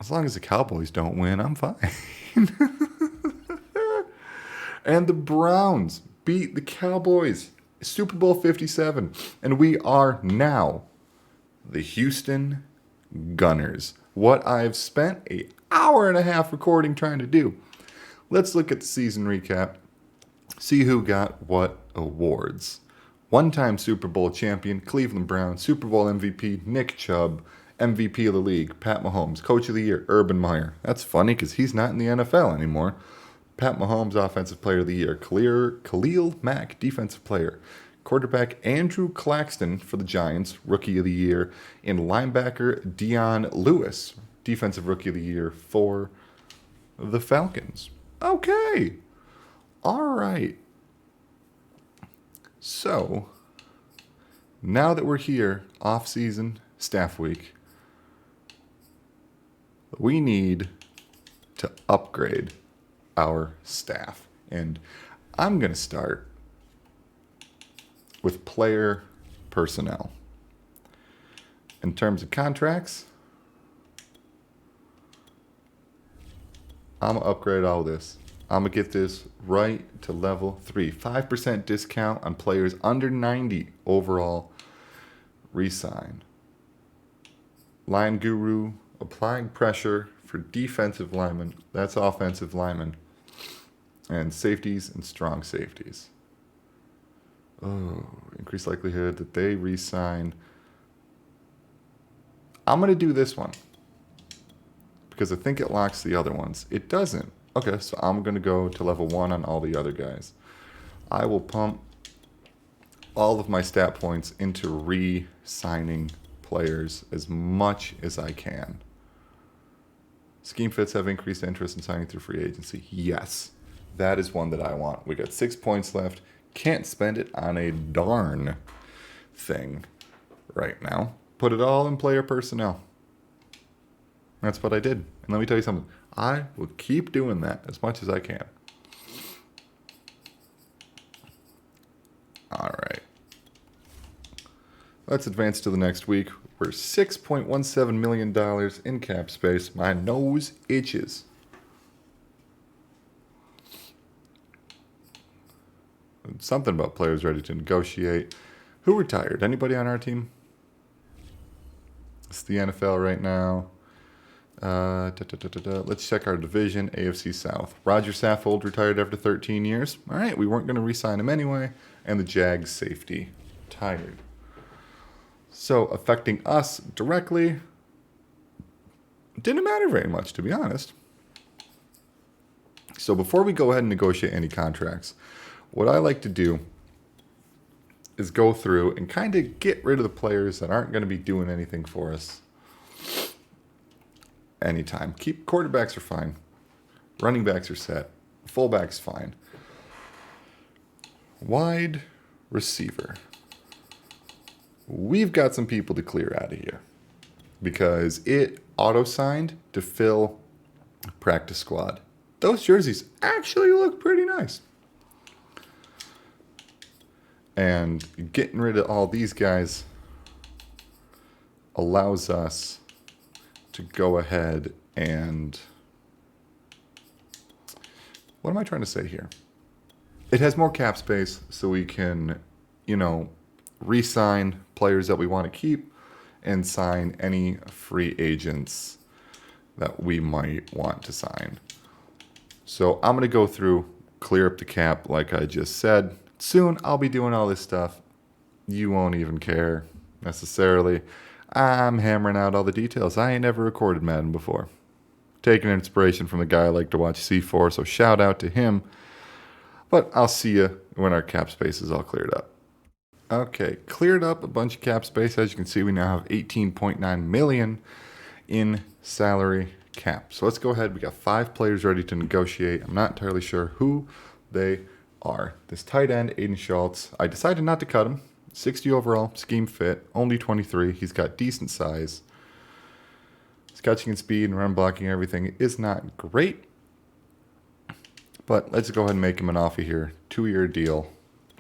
As long as the Cowboys don't win, I'm fine. And the Browns beat the Cowboys. Super Bowl 57. And we are now the Houston Gunners. What I've spent an hour and a half recording trying to do. Let's look at the season recap. See who got what awards. One-time Super Bowl champion, Cleveland Browns. Super Bowl MVP, Nick Chubb. MVP of the league, Pat Mahomes. Coach of the year, Urban Meyer. That's funny because he's not in the NFL anymore. Pat Mahomes, Offensive Player of the Year. Khalil Mack, Defensive Player. Quarterback Andrew Claxton for the Giants, Rookie of the Year. And linebacker Dion Lewis, Defensive Rookie of the Year for the Falcons. Okay. All right. So, now that we're here, off-season, staff week, we need to upgrade our staff. And I'm going to start with player personnel. In terms of contracts, I'm going to upgrade all this. I'm going to get this right to level 3. 5% discount on players under 90 overall. Resign. Line Guru, applying pressure for defensive linemen. That's offensive linemen. And safeties and strong safeties. Oh, increased likelihood that they re-sign. I'm going to do this one because I think it locks the other ones. It doesn't. Okay, so I'm going to go to level 1 on all the other guys. I will pump all of my stat points into re-signing players as much as I can. Scheme fits have increased interest in signing through free agency. Yes, that is one that I want. We got 6 points left. Can't spend it on a darn thing right now. Put it all in player personnel. That's what I did. And let me tell you something. I will keep doing that as much as I can. All right. Let's advance to the next week. We're $6.17 million in cap space. My nose itches. Something about players ready to negotiate. Who retired? Anybody on our team? It's the NFL right now. Let's check our division, AFC South. Roger Saffold retired after 13 years. All right, we weren't going to re-sign him anyway. And the Jags safety, tired. So affecting us directly, didn't matter very much, to be honest. So before we go ahead and negotiate any contracts, what I like to do is go through and kind of get rid of the players that aren't going to be doing anything for us anytime. Quarterbacks are fine. Running backs are set. Fullbacks fine. Wide receiver. We've got some people to clear out of here because it auto-signed to fill practice squad. Those jerseys actually look pretty nice. And getting rid of all these guys allows us to go ahead and... What am I trying to say here? It has more cap space so we can, re-sign players that we want to keep and sign any free agents that we might want to sign. So I'm going to go through, clear up the cap like I just said. Soon I'll be doing all this stuff. You won't even care necessarily. I'm hammering out all the details. I ain't never recorded Madden before. Taking inspiration from the guy I like to watch, C4, so shout out to him. But I'll see you when our cap space is all cleared up. Okay, cleared up a bunch of cap space. As you can see, we now have 18.9 million in salary cap. So let's go ahead. We got 5 players ready to negotiate. I'm not entirely sure who they are. This tight end, Aiden Schultz, I decided not to cut him. 60 overall, scheme fit, only 23. He's got decent size. His catching and speed and run blocking, everything is not great. But let's go ahead and make him an offer here. 2-year deal.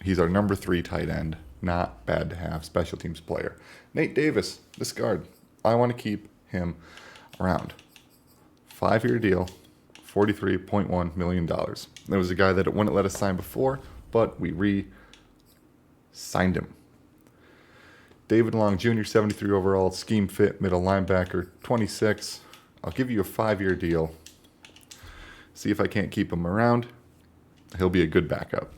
He's our number 3 tight end. Not bad to have. Special teams player. Nate Davis, this guard. I want to keep him around. 5-year deal. $43.1 million. There was a guy that wouldn't let us sign before, but we re-signed him. David Long Jr., 73 overall, scheme fit, middle linebacker, 26. I'll give you a 5-year deal. See if I can't keep him around. He'll be a good backup.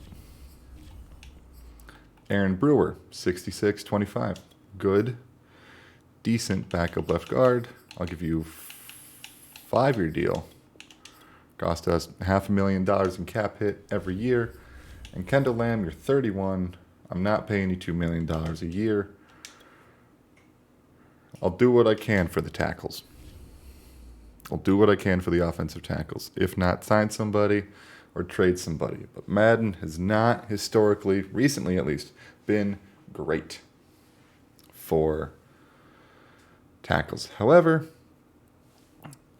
Aaron Brewer, 66, 25. Good, decent backup left guard. I'll give you a 5-year deal. Cost us $500,000 in cap hit every year. And Kendall Lamb, you're 31. I'm not paying you $2 million a year. I'll do what I can for the tackles. I'll do what I can for the offensive tackles. If not, sign somebody or trade somebody. But Madden has not historically, recently at least, been great for tackles. However,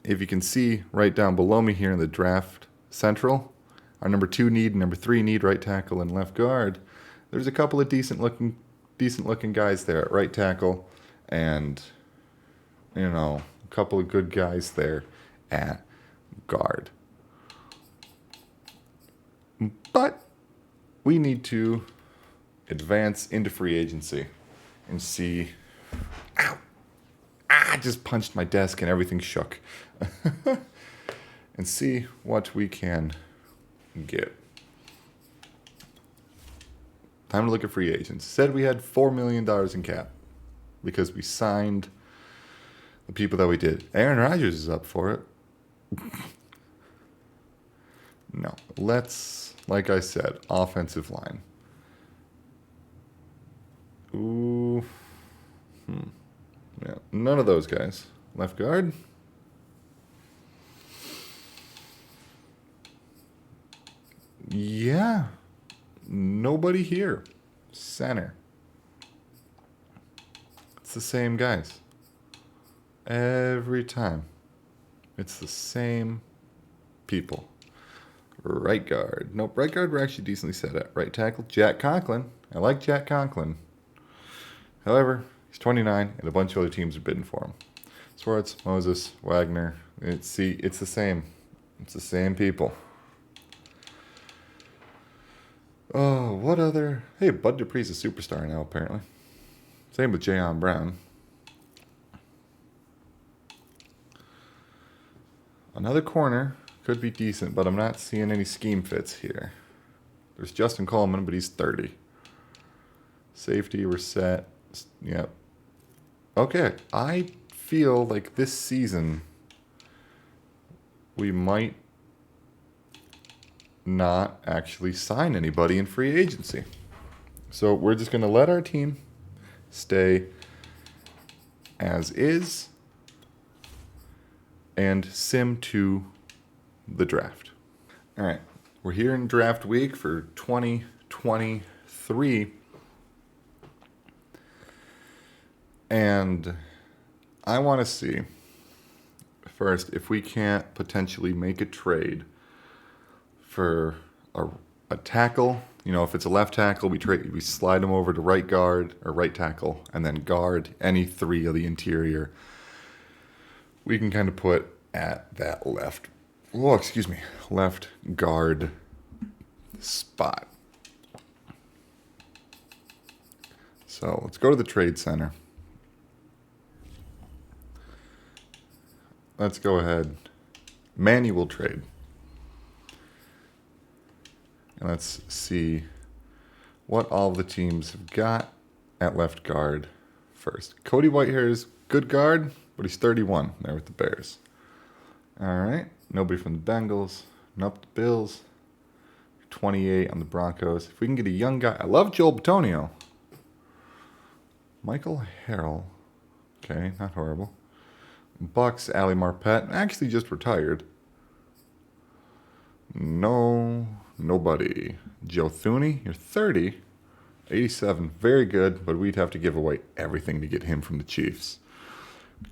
if you can see right down below me here in the draft central, our number 2 need, number 3 need, right tackle and left guard, there's a couple of decent looking guys there at right tackle and, a couple of good guys there at guard. But we need to advance into free agency and see. Ow! I just punched my desk and everything shook. And see what we can get. Time to look at free agents. Said we had $4 million in cap because we signed the people that we did. Aaron Rodgers is up for it. No. Let's, like I said, offensive line. Ooh. Yeah, none of those guys. Left guard. Yeah. Nobody here. Center. It's the same guys. Every time. It's the same people. Right guard. Nope, right guard we're actually decently set at. Right tackle, Jack Conklin. I like Jack Conklin. However, he's 29 and a bunch of other teams are bidding for him. Swartz, Moses, Wagner. It's the same. It's the same people. Oh, what other? Hey, Bud Dupree's a superstar now, apparently. Same with Jayon Brown. Another corner could be decent, but I'm not seeing any scheme fits here. There's Justin Coleman, but he's 30. Safety, we're set. Yep. Okay, I feel like this season we might not actually sign anybody in free agency. So we're just going to let our team stay as is and sim to the draft. All right, we're here in draft week for 2023. And I want to see first if we can't potentially make a trade for a tackle. You know, if it's a left tackle, we slide him over to right guard or right tackle, and then guard any three of the interior. We can kind of put at that left guard spot. So let's go to the trade center. Let's go ahead. Manual trade. And let's see what all the teams have got at left guard first. Cody Whitehair is good guard, but he's 31 there with the Bears. All right. Nobody from the Bengals. Nope, the Bills. 28 on the Broncos. If we can get a young guy. I love Joel Bitonio. Michael Harrell. Okay, not horrible. Bucks, Ali Marpet. Actually just retired. Nobody. Joe Thuney, you're 30. 87, very good, but we'd have to give away everything to get him from the Chiefs.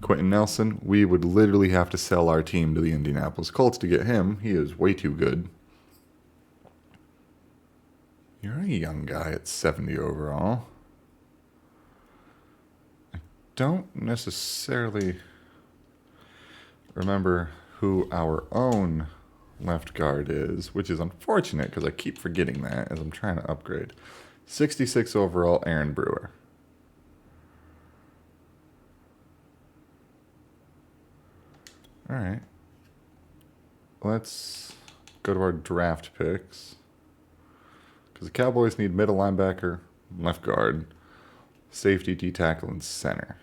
Quentin Nelson, we would literally have to sell our team to the Indianapolis Colts to get him. He is way too good. You're a young guy at 70 overall. I don't necessarily remember who our own left guard is, which is unfortunate because I keep forgetting that as I'm trying to upgrade. 66 overall, Aaron Brewer. All right. Let's go to our draft picks. Because the Cowboys need middle linebacker, left guard, safety, D tackle, and center.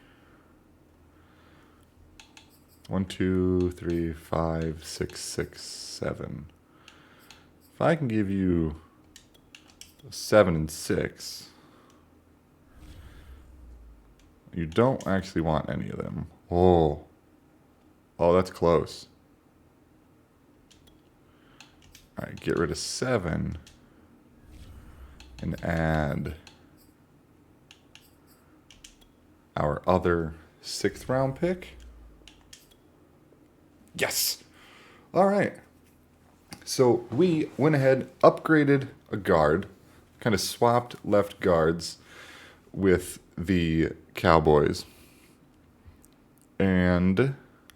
1, 2, 3, 5, 6, 6, 7. If I can give you 7 and 6, you don't actually want any of them. Oh, that's close. All right, get rid of 7 and add our other 6th round pick. Yes. All right. So we went ahead, upgraded a guard, kind of swapped left guards with the Cowboys. And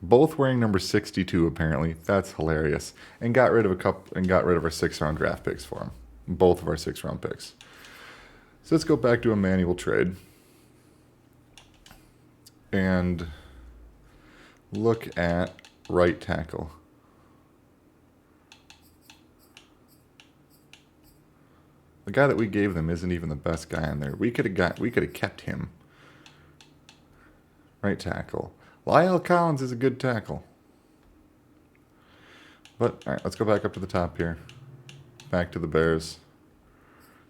Both wearing number 62 apparently. That's hilarious. And got rid of a couple and got rid of our 6th-round draft picks for him. Both of our 6th-round picks. So let's go back to a manual trade. And look at right tackle. The guy that we gave them isn't even the best guy in there. We could have kept him. Right tackle. Lyle Collins is a good tackle. But all right, let's go back up to the top here. Back to the Bears.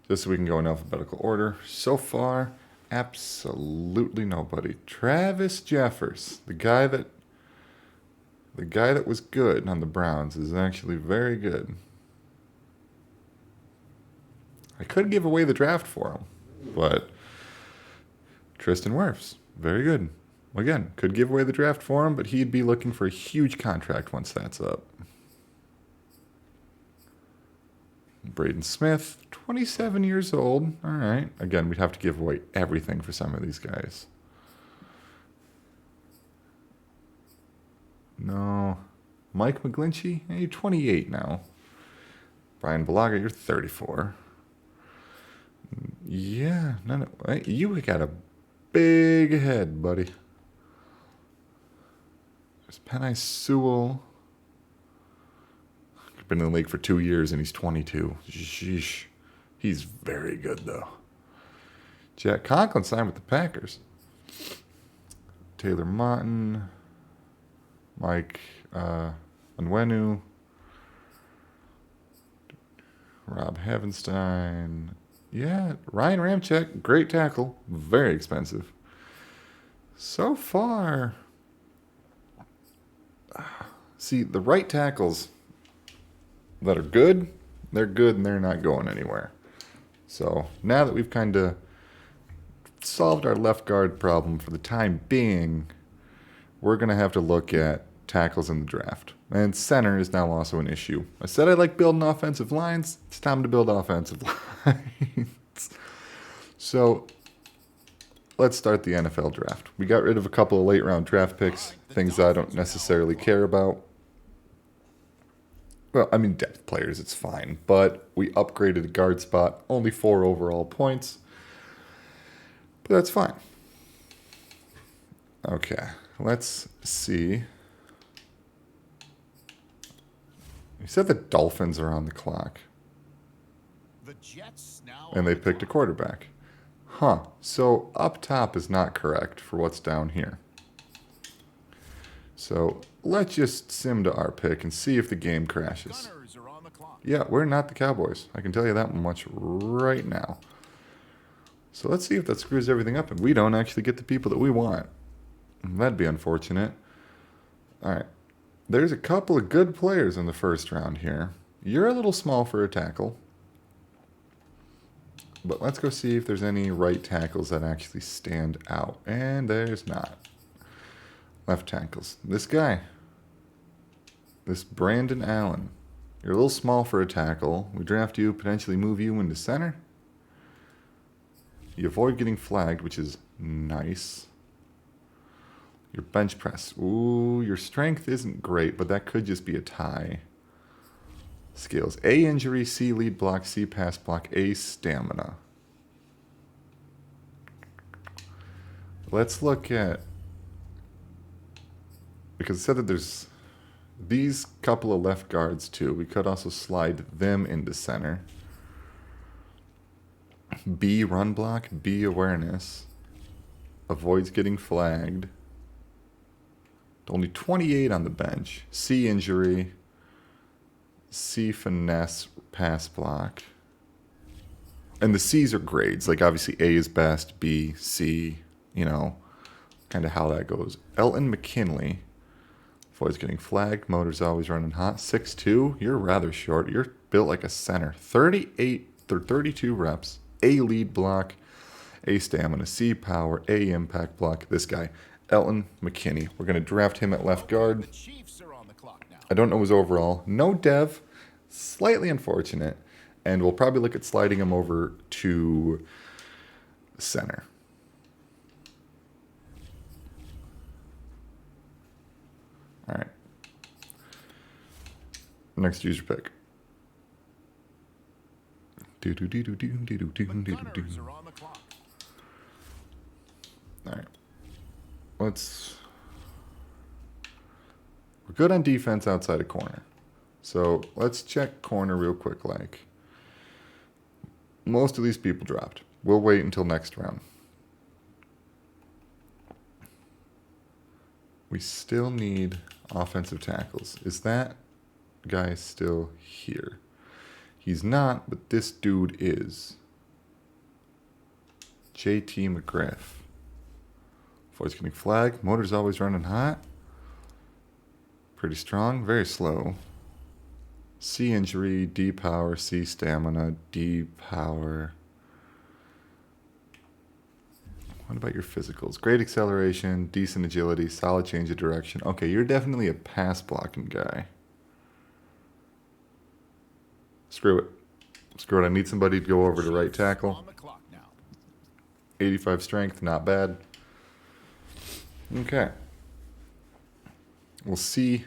Just so we can go in alphabetical order. So far, absolutely nobody. Travis Jeffers, the guy that was good on the Browns, is actually very good. I could give away the draft for him, but Tristan Wirfs, very good. Again, could give away the draft for him, but he'd be looking for a huge contract once that's up. Braden Smith, 27 years old. All right. Again, we'd have to give away everything for some of these guys. No. Mike McGlinchey, you're 28 now. Brian Balaga, you're 34. Yeah, you got a big head, buddy. There's Penei Sewell. Been in the league for 2 years and he's 22. Sheesh. He's very good, though. Jack Conklin signed with the Packers. Taylor Martin. Mike Onwenu. Rob Havenstein. Yeah, Ryan Ramczyk, great tackle. Very expensive. So far, see, the right tackles that are good, they're good and they're not going anywhere. So now that we've kind of solved our left guard problem for the time being, we're going to have to look at tackles in the draft. And center is now also an issue. I said I like building offensive lines. It's time to build offensive lines. So let's start the NFL draft. We got rid of a couple of late round draft picks, things I don't necessarily care about. Well, I mean, depth players, it's fine. But we upgraded a guard spot, only 4 overall points. But that's fine. Okay, let's see. You said the Dolphins are on the clock.
The Jets now
And they picked a quarterback. Huh. So up top is not correct for what's down here. So let's just sim to our pick and see if the game crashes.
Gunners are on the clock.
Yeah, we're not the Cowboys. I can tell you that much right now. So let's see if that screws everything up and we don't actually get the people that we want. That'd be unfortunate. All right. There's a couple of good players in the first round here. You're a little small for a tackle. But let's go see if there's any right tackles that actually stand out. And there's not. Left tackles. This guy. This Brandon Allen. You're a little small for a tackle. We draft you, potentially move you into center. You avoid getting flagged, which is nice. Your bench press. Ooh, your strength isn't great, but that could just be a tie. Skills. A, injury. C, lead block. C, pass block. A, stamina. Let's look at... Because it said that there's these couple of left guards too. We could also slide them into center. B, run block. B, awareness. Avoids getting flagged. Only 28 on the bench. C, injury. C, finesse, pass block. And the C's are grades. Like, obviously, A is best, B, C, you know, kind of how that goes. Elton McKinley. Avoids getting flagged. Motor's always running hot. 6'2". You're rather short. You're built like a center. 32 reps. A, lead block. A, stamina. C, power. A, impact block. This guy. Elton McKinney. We're going to draft him at left guard.
The Chiefs are on the clock now.
I don't know his overall. No dev. Slightly unfortunate. And we'll probably look at sliding him over to center. All right. Next user pick.
The Gunners are on the clock.
All right. We're good on defense outside of corner. So let's check corner real quick. Like, most of these people dropped. We'll wait until next round. We still need offensive tackles. Is that guy still here? He's not, but this dude is. JT McGriff. Voice getting flagged. Motor's always running hot. Pretty strong. Very slow. C injury, D power, C stamina, D power. What about your physicals? Great acceleration, decent agility, solid change of direction. Okay, you're definitely a pass blocking guy. Screw it. Screw it. I need somebody to go over to right tackle.
On the clock now.
85 strength, not bad. Okay. We'll see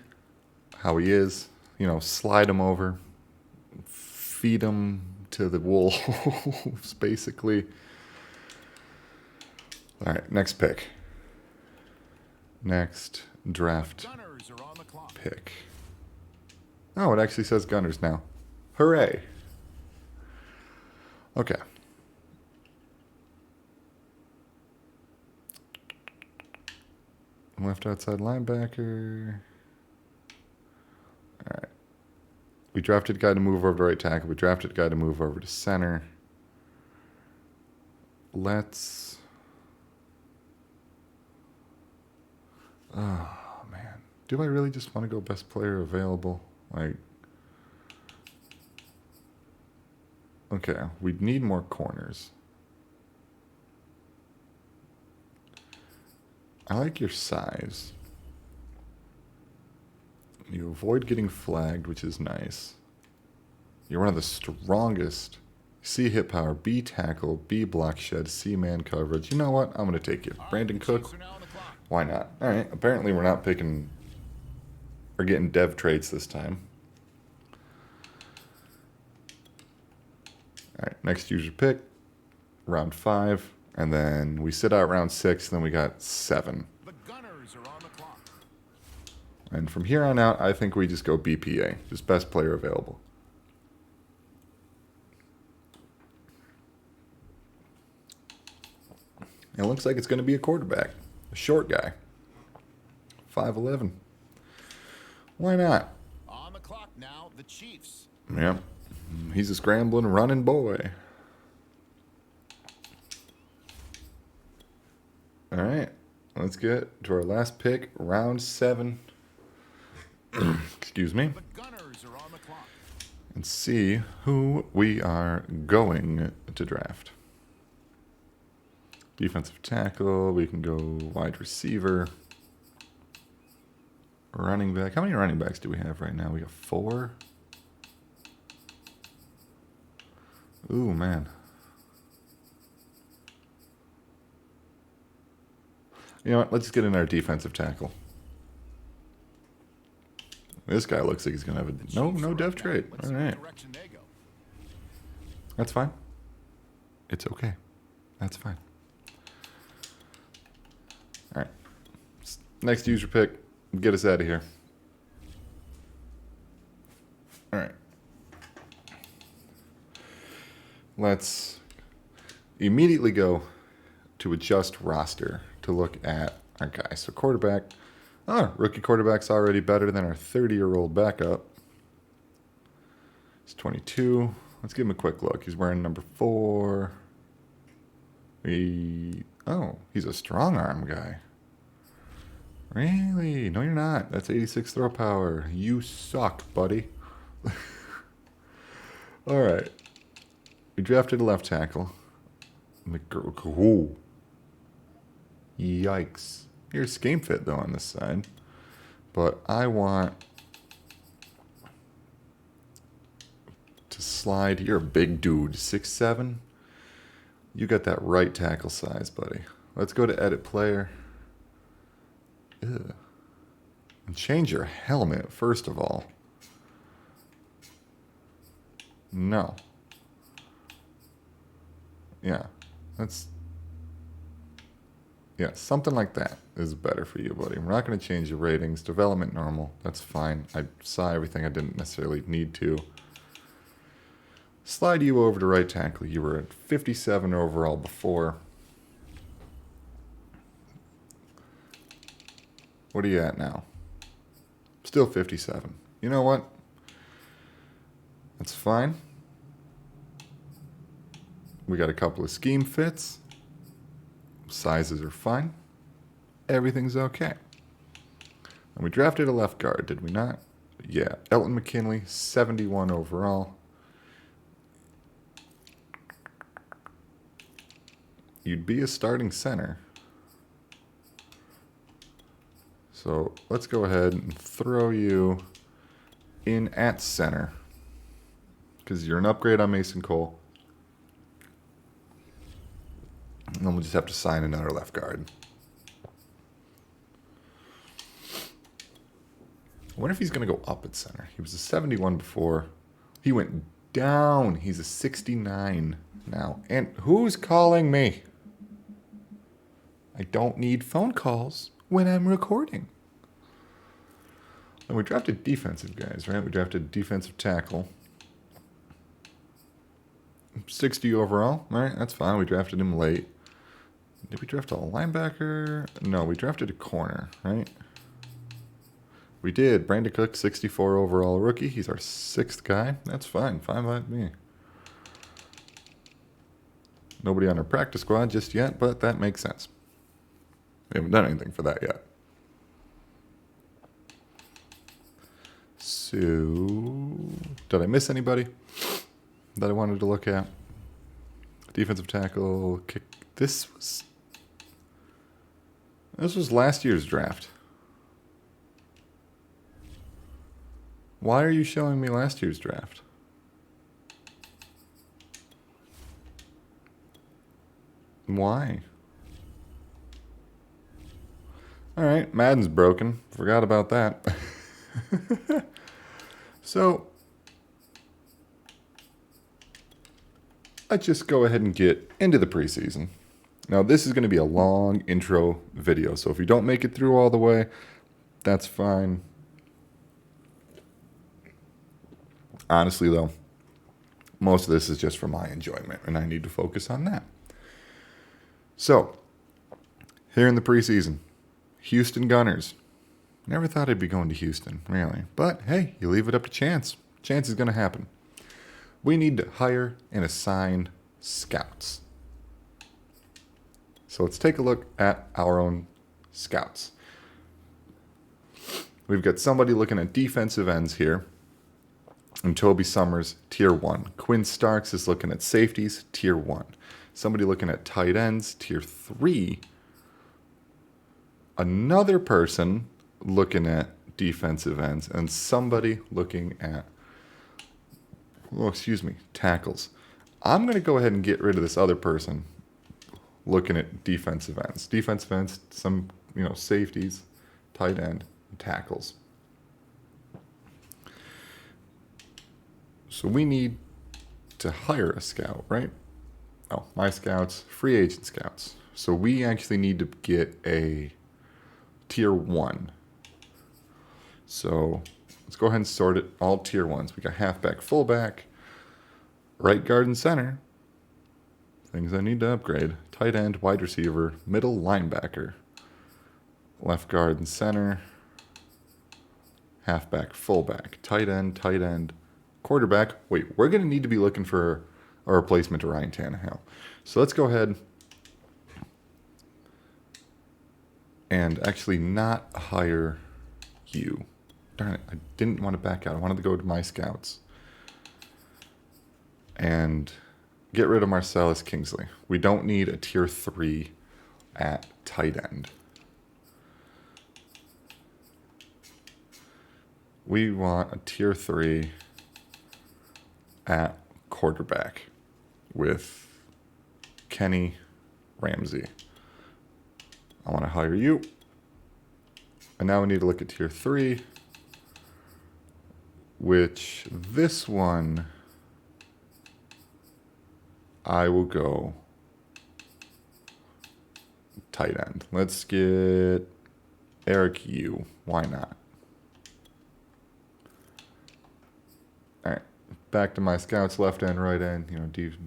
how he is. You know, slide him over. Feed him to the wolves, basically. All right, next pick. Next draft
Gunners are on the clock.
pick. Oh, it actually says Gunners now. Hooray. Okay. Left outside linebacker. All right. We drafted a guy to move over to right tackle. We drafted a guy to move over to center. Let's... Oh, man. Do I really just want to go best player available? Like... Okay, we need more corners. I like your size. You avoid getting flagged, which is nice. You're one of the strongest. C hit power, B tackle, B block shed, C man coverage. You know what? I'm going to take you. Brandon Cook. Why not? All right. Apparently we're not picking or getting dev traits this time. All right. Next user pick. Round 5. And then we sit out round 6. And then we got 7.
The Gunners are on the clock.
And from here on out, I think we just go BPA. Just best player available. It looks like it's going to be a quarterback. A short guy. 5'11". Why not?
On the clock now, the Chiefs.
Yep. He's a scrambling, running boy. All right. Let's get to our last pick, round 7. Excuse me.
The Gunners are on the clock.
And see who we are going to draft. Defensive tackle. We can go wide receiver. Running back. How many running backs do we have right now? We got 4. Ooh, man. You know what? Let's get in our defensive tackle. This guy looks like he's going to have a... No dev trait.
Let's
All
see what
right.
direction they go.
That's fine. It's okay. That's fine. All right. Next user pick. Get us out of here. All right. Let's immediately go to adjust roster to look at our guy. So quarterback. Oh, rookie quarterback's already better than our 30-year-old backup. He's 22. Let's give him a quick look. He's wearing number 4. He's a strong arm guy. Really? No, you're not. That's 86 throw power. You suck, buddy. All right. We drafted a left tackle. Ooh. Yikes. Here's scheme fit, though, on this side. But I want to slide. You're a big dude. 6'7". You got that right tackle size, buddy. Let's go to edit player. Ew. Change your helmet, first of all. No. Yeah, that's... Yeah, something like that is better for you, buddy. We're not going to change your ratings. Development normal. That's fine. I saw everything I didn't necessarily need to. Slide you over to right tackle. You were at 57 overall before. What are you at now? Still 57. You know what? That's fine. We got a couple of scheme fits. Sizes are fine. Everything's okay. And we drafted a left guard, did we not? Yeah. Elton McKinley, 71 overall. You'd be a starting center. So let's go ahead and throw you in at center. Because you're an upgrade on Mason Cole. And then we'll just have to sign another left guard. I wonder if he's going to go up at center. He was a 71 before. He went down. He's a 69 now. And who's calling me? I don't need phone calls when I'm recording. And we drafted defensive guys, right? We drafted defensive tackle. 60 overall. All right, that's fine. We drafted him late. Did we draft a linebacker? No, we drafted a corner, right? We did. Brandon Cook, 64 overall rookie. He's our 6th guy. That's fine. Fine by me. Nobody on our practice squad just yet, but that makes sense. We haven't done anything for that yet. So, did I miss anybody that I wanted to look at? Defensive tackle, kick. This was last year's draft. Why are you showing me last year's draft? Why? All right, Madden's broken. Forgot about that. So, let's just go ahead and get into the preseason. Now, this is going to be a long intro video, so if you don't make it through all the way, that's fine. Honestly, though, most of this is just for my enjoyment, and I need to focus on that. So, here in the preseason, Houston Gunners. Never thought I'd be going to Houston, really. But, hey, you leave it up to chance. Chance is going to happen. We need to hire and assign scouts. So let's take a look at our own scouts. We've got somebody looking at defensive ends here. And Toby Summers, Tier 1. Quinn Starks is looking at safeties, Tier 1. Somebody looking at tight ends, Tier 3. Another person looking at defensive ends. And somebody looking at, tackles. I'm going to go ahead and get rid of this other person looking at defensive ends. Defensive ends, some, safeties, tight end, and tackles. So we need to hire a scout, right? Oh, my scouts, free agent scouts. So we actually need to get a Tier 1. So let's go ahead and sort it all Tier 1s. We got halfback, fullback, right guard and center. Things I need to upgrade. Tight end, wide receiver, middle linebacker, left guard and center, halfback, fullback, tight end, quarterback. Wait, we're going to need to be looking for a replacement to Ryan Tannehill. So let's go ahead and actually not hire you. Darn it, I didn't want to back out. I wanted to go to my scouts and get rid of Marcellus Kingsley. We don't need a Tier 3 at tight end. We want a Tier 3 at quarterback with Kenny Ramsey. I want to hire you. And now we need to look at tier 3, which this one I will go tight end. Let's get Eric Yu. Why not? All right. Back to my scouts, left end, right end,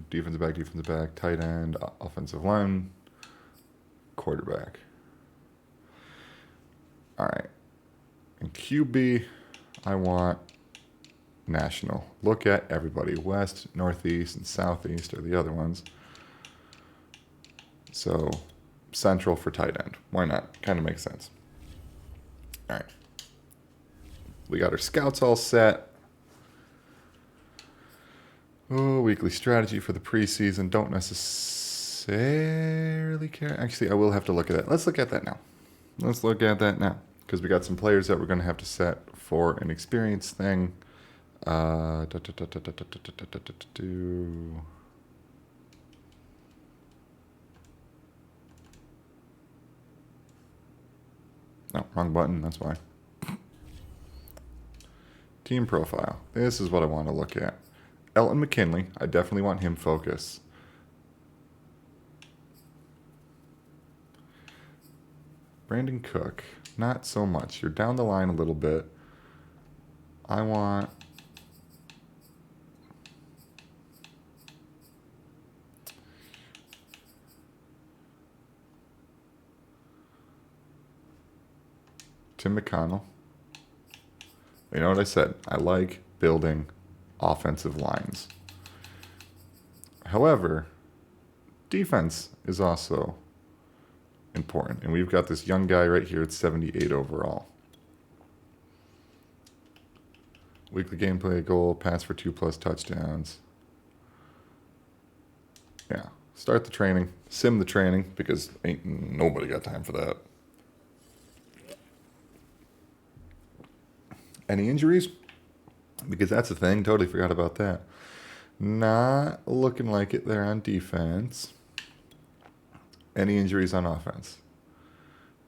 defensive back, tight end, offensive line, quarterback. All right. And QB, I want national. Look at everybody. West, Northeast, and Southeast are the other ones. So central for tight end. Why not? Kind of makes sense. All right. We got our scouts all set. Oh, weekly strategy for the preseason. Don't necessarily care. Actually, I will have to look at that. Let's look at that now. Because we got some players that we're going to have to set for an experience thing. No, wrong button. That's why. Team profile. This is what I want to look at. Elton McKinley. I definitely want him focus. Brandon Cook. Not so much. You're down the line a little bit. I want... Tim McConnell. You know what I said? I like building offensive lines. However, defense is also important. And we've got this young guy right here at 78 overall. Weekly gameplay goal, pass for 2+ touchdowns. Yeah. Start the training. Sim the training, because ain't nobody got time for that. Any injuries? Because that's the thing. Totally forgot about that. Not looking like it there on defense. Any injuries on offense?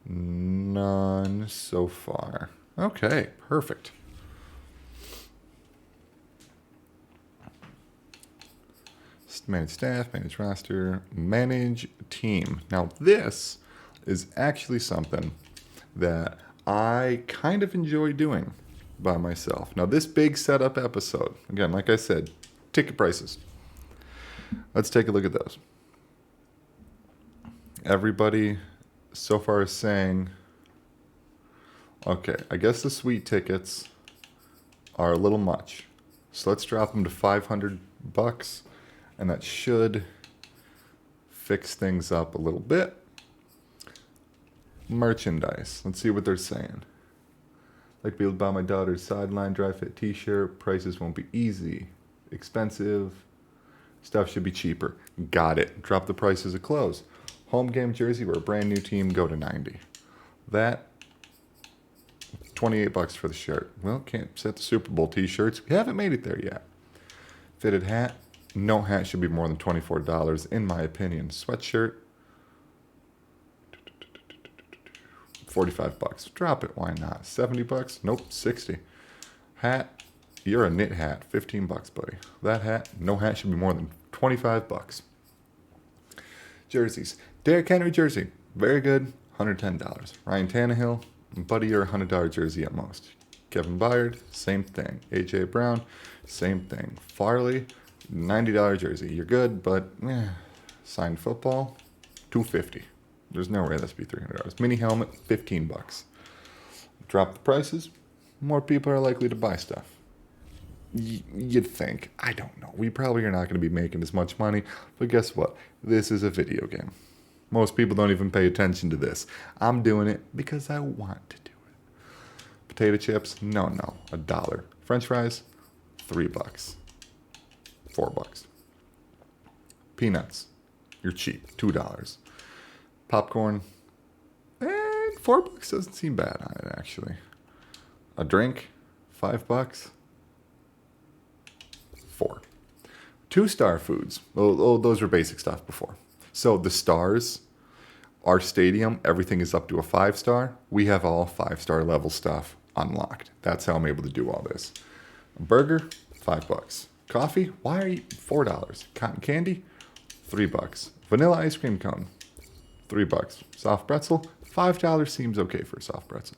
None so far. Okay, perfect. Manage staff, manage roster, manage team. Now this is actually something that I kind of enjoy doing by myself. Now this big setup episode, again, like I said, ticket prices. Let's take a look at those. Everybody so far is saying, okay, I guess the sweet tickets are a little much. So let's drop them to $500, and that should fix things up a little bit. Merchandise. Let's see what they're saying. Like to be able to buy my daughter's sideline dry fit t-shirt. Prices won't be easy. Expensive. Stuff should be cheaper. Got it. Drop the prices of clothes. Home game jersey, we're a brand new team, go to $90. That, $28 for the shirt. Well, can't set the Super Bowl t-shirts. We haven't made it there yet. Fitted hat. No hat should be more than $24, in my opinion. Sweatshirt, $45. Drop it, why not? $70? Nope, 60. Hat, you're a knit hat, $15, buddy. That hat, no hat should be more than $25. Jerseys, Derrick Henry jersey, very good, $110. Ryan Tannehill, buddy, you're a $100 jersey at most. Kevin Byard, same thing. AJ Brown, same thing. Farley, $90 jersey. You're good, but signed football, $250. There's no way that's be $300. Mini helmet, $15. Drop the prices, more people are likely to buy stuff. You'd think. I don't know. We probably are not going to be making as much money, but guess what? This is a video game. Most people don't even pay attention to this. I'm doing it because I want to do it. Potato chips, no, $1. French fries, $3. $4. Peanuts, you're cheap, $2. Popcorn, and $4 doesn't seem bad on it, actually. A drink, $5. 4. 2-star foods. Oh, those were basic stuff before. So the stars our stadium, everything is up to a 5-star. We have all 5-star level stuff unlocked. That's how I'm able to do all this. A burger, $5. Coffee, why are you $4? Cotton candy, $3. Vanilla ice cream cone, $3. Soft pretzel, $5 seems okay for a soft pretzel.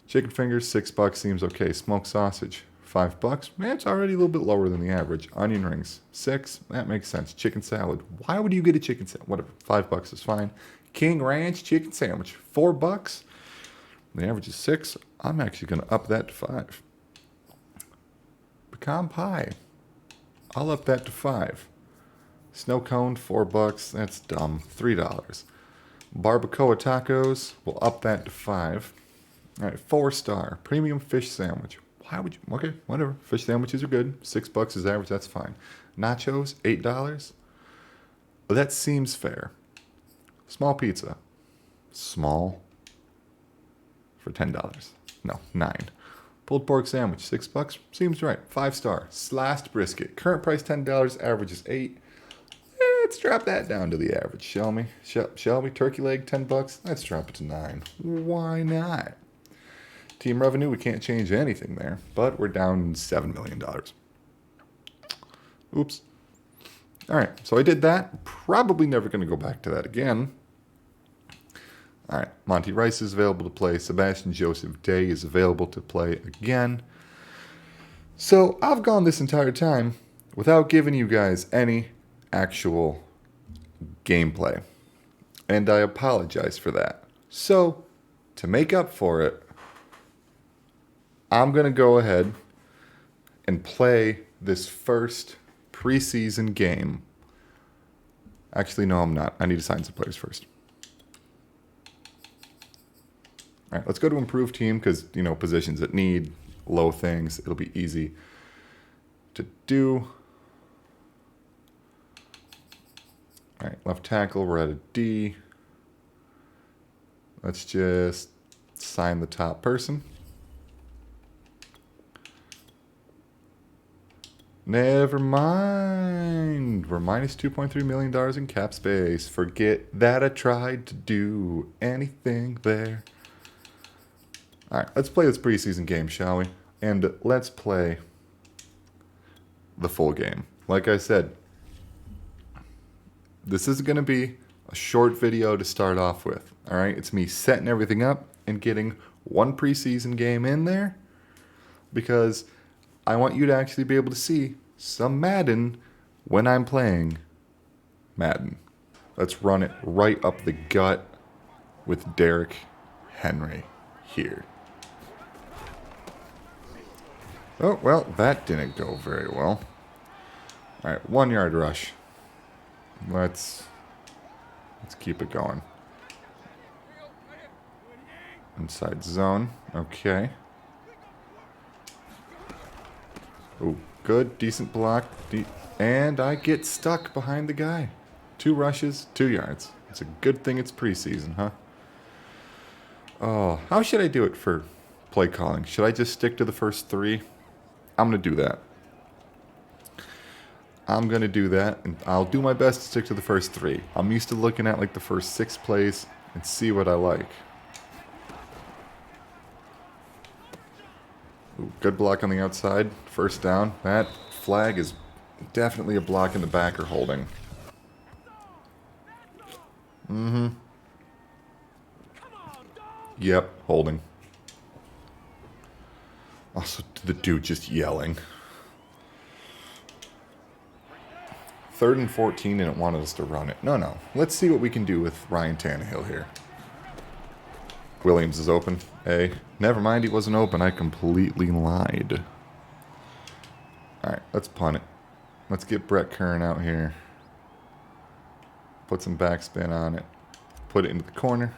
Chicken fingers, $6 seems okay. Smoked sausage, $5. Man, it's already a little bit lower than the average. Onion rings, $6. That makes sense. Chicken salad. Why would you get a chicken salad? Whatever, $5 is fine. King Ranch chicken sandwich, $4. The average is $6. I'm actually going to up that to $5. Pecan pie, I'll up that to $5. Snow cone, $4. That's dumb. $3. Barbacoa tacos, we'll up that to $5. All right, 4-star premium fish sandwich. Why would you? Okay, whatever. Fish sandwiches are good. $6 is average. That's fine. Nachos, $8. Well, that seems fair. Small pizza, small, for $10. No, $9. Pulled pork sandwich, $6. Seems right. 5-star sliced brisket. Current price $10. Average is $8. Let's drop that down to the average, shall we? Shall we? Turkey leg, $10. Let's drop it to $9. Why not? Team revenue, we can't change anything there, but we're down $7 million. Oops. All right, so I did that. Probably never going to go back to that again. All right, Monty Rice is available to play. Sebastian Joseph Day is available to play again. So I've gone this entire time without giving you guys any actual gameplay. And I apologize for that. So, to make up for it, I'm going to go ahead and play this first preseason game. Actually, no, I'm not. I need to sign some players first. All right, let's go to improve team because, you know, positions that need low things. It'll be easy to do. All right, left tackle, we're at a D. Let's just sign the top person. Never mind. We're minus $2.3 million in cap space. Forget that I tried to do anything there. All right, let's play this preseason game, shall we? And let's play the full game. Like I said, this is going to be a short video to start off with. All right, it's me setting everything up and getting one preseason game in there because I want you to actually be able to see some Madden when I'm playing Madden. Let's run it right up the gut with Derrick Henry here. Oh, well, that didn't go very well. All right, 1-yard rush. Let's keep it going. Inside zone. Okay. Oh, good. Decent block. And I get stuck behind the guy. 2 rushes, 2 yards. It's a good thing it's preseason, huh? Oh, how should I do it for play calling? Should I just stick to the first 3? I'm going to do that. I'm going to do that, and I'll do my best to stick to the first 3. I'm used to looking at like the first 6 plays and see what I like. Ooh, good block on the outside. First down. That flag is definitely a block in the backer holding. Yep, holding. Also, the dude just yelling. 3rd and 14, and it wanted us to run it. No. Let's see what we can do with Ryan Tannehill here. Williams is open. A. Never mind, he wasn't open. I completely lied. All right, let's punt it. Let's get Brett Kern out here. Put some backspin on it. Put it into the corner.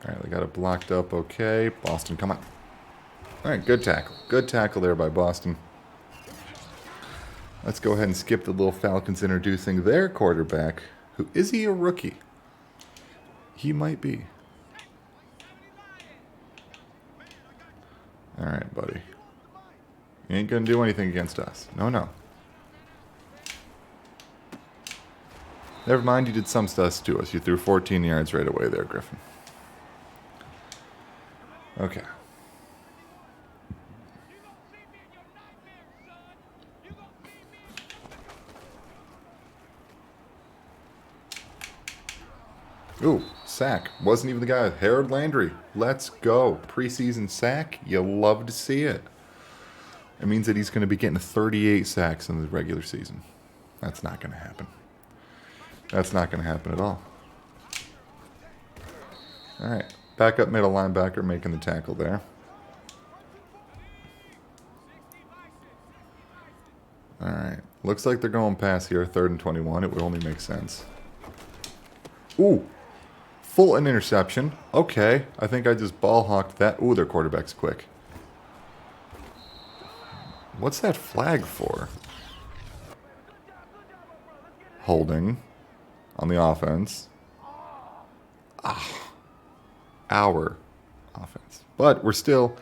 All right, they got it blocked up okay. Boston, come on. All right, good tackle. Good tackle there by Boston. Let's go ahead and skip the little Falcons introducing their quarterback. Who is he a rookie? He might be. All right, buddy. You ain't going to do anything against us. No. Never mind, you did some stuff to us. You threw 14 yards right away there, Griffin. Okay. Ooh, sack. Wasn't even the guy. Harold Landry. Let's go. Preseason sack. You love to see it. It means that he's going to be getting 38 sacks in the regular season. That's not going to happen. That's not going to happen at all. All right. Backup middle linebacker making the tackle there. All right. Looks like they're going pass here. 3rd and 21. It would only make sense. Ooh. Full an interception. Okay. I think I just ball hawked that. Ooh, their quarterback's quick. What's that flag for? Holding on the offense. Our offense. But we're still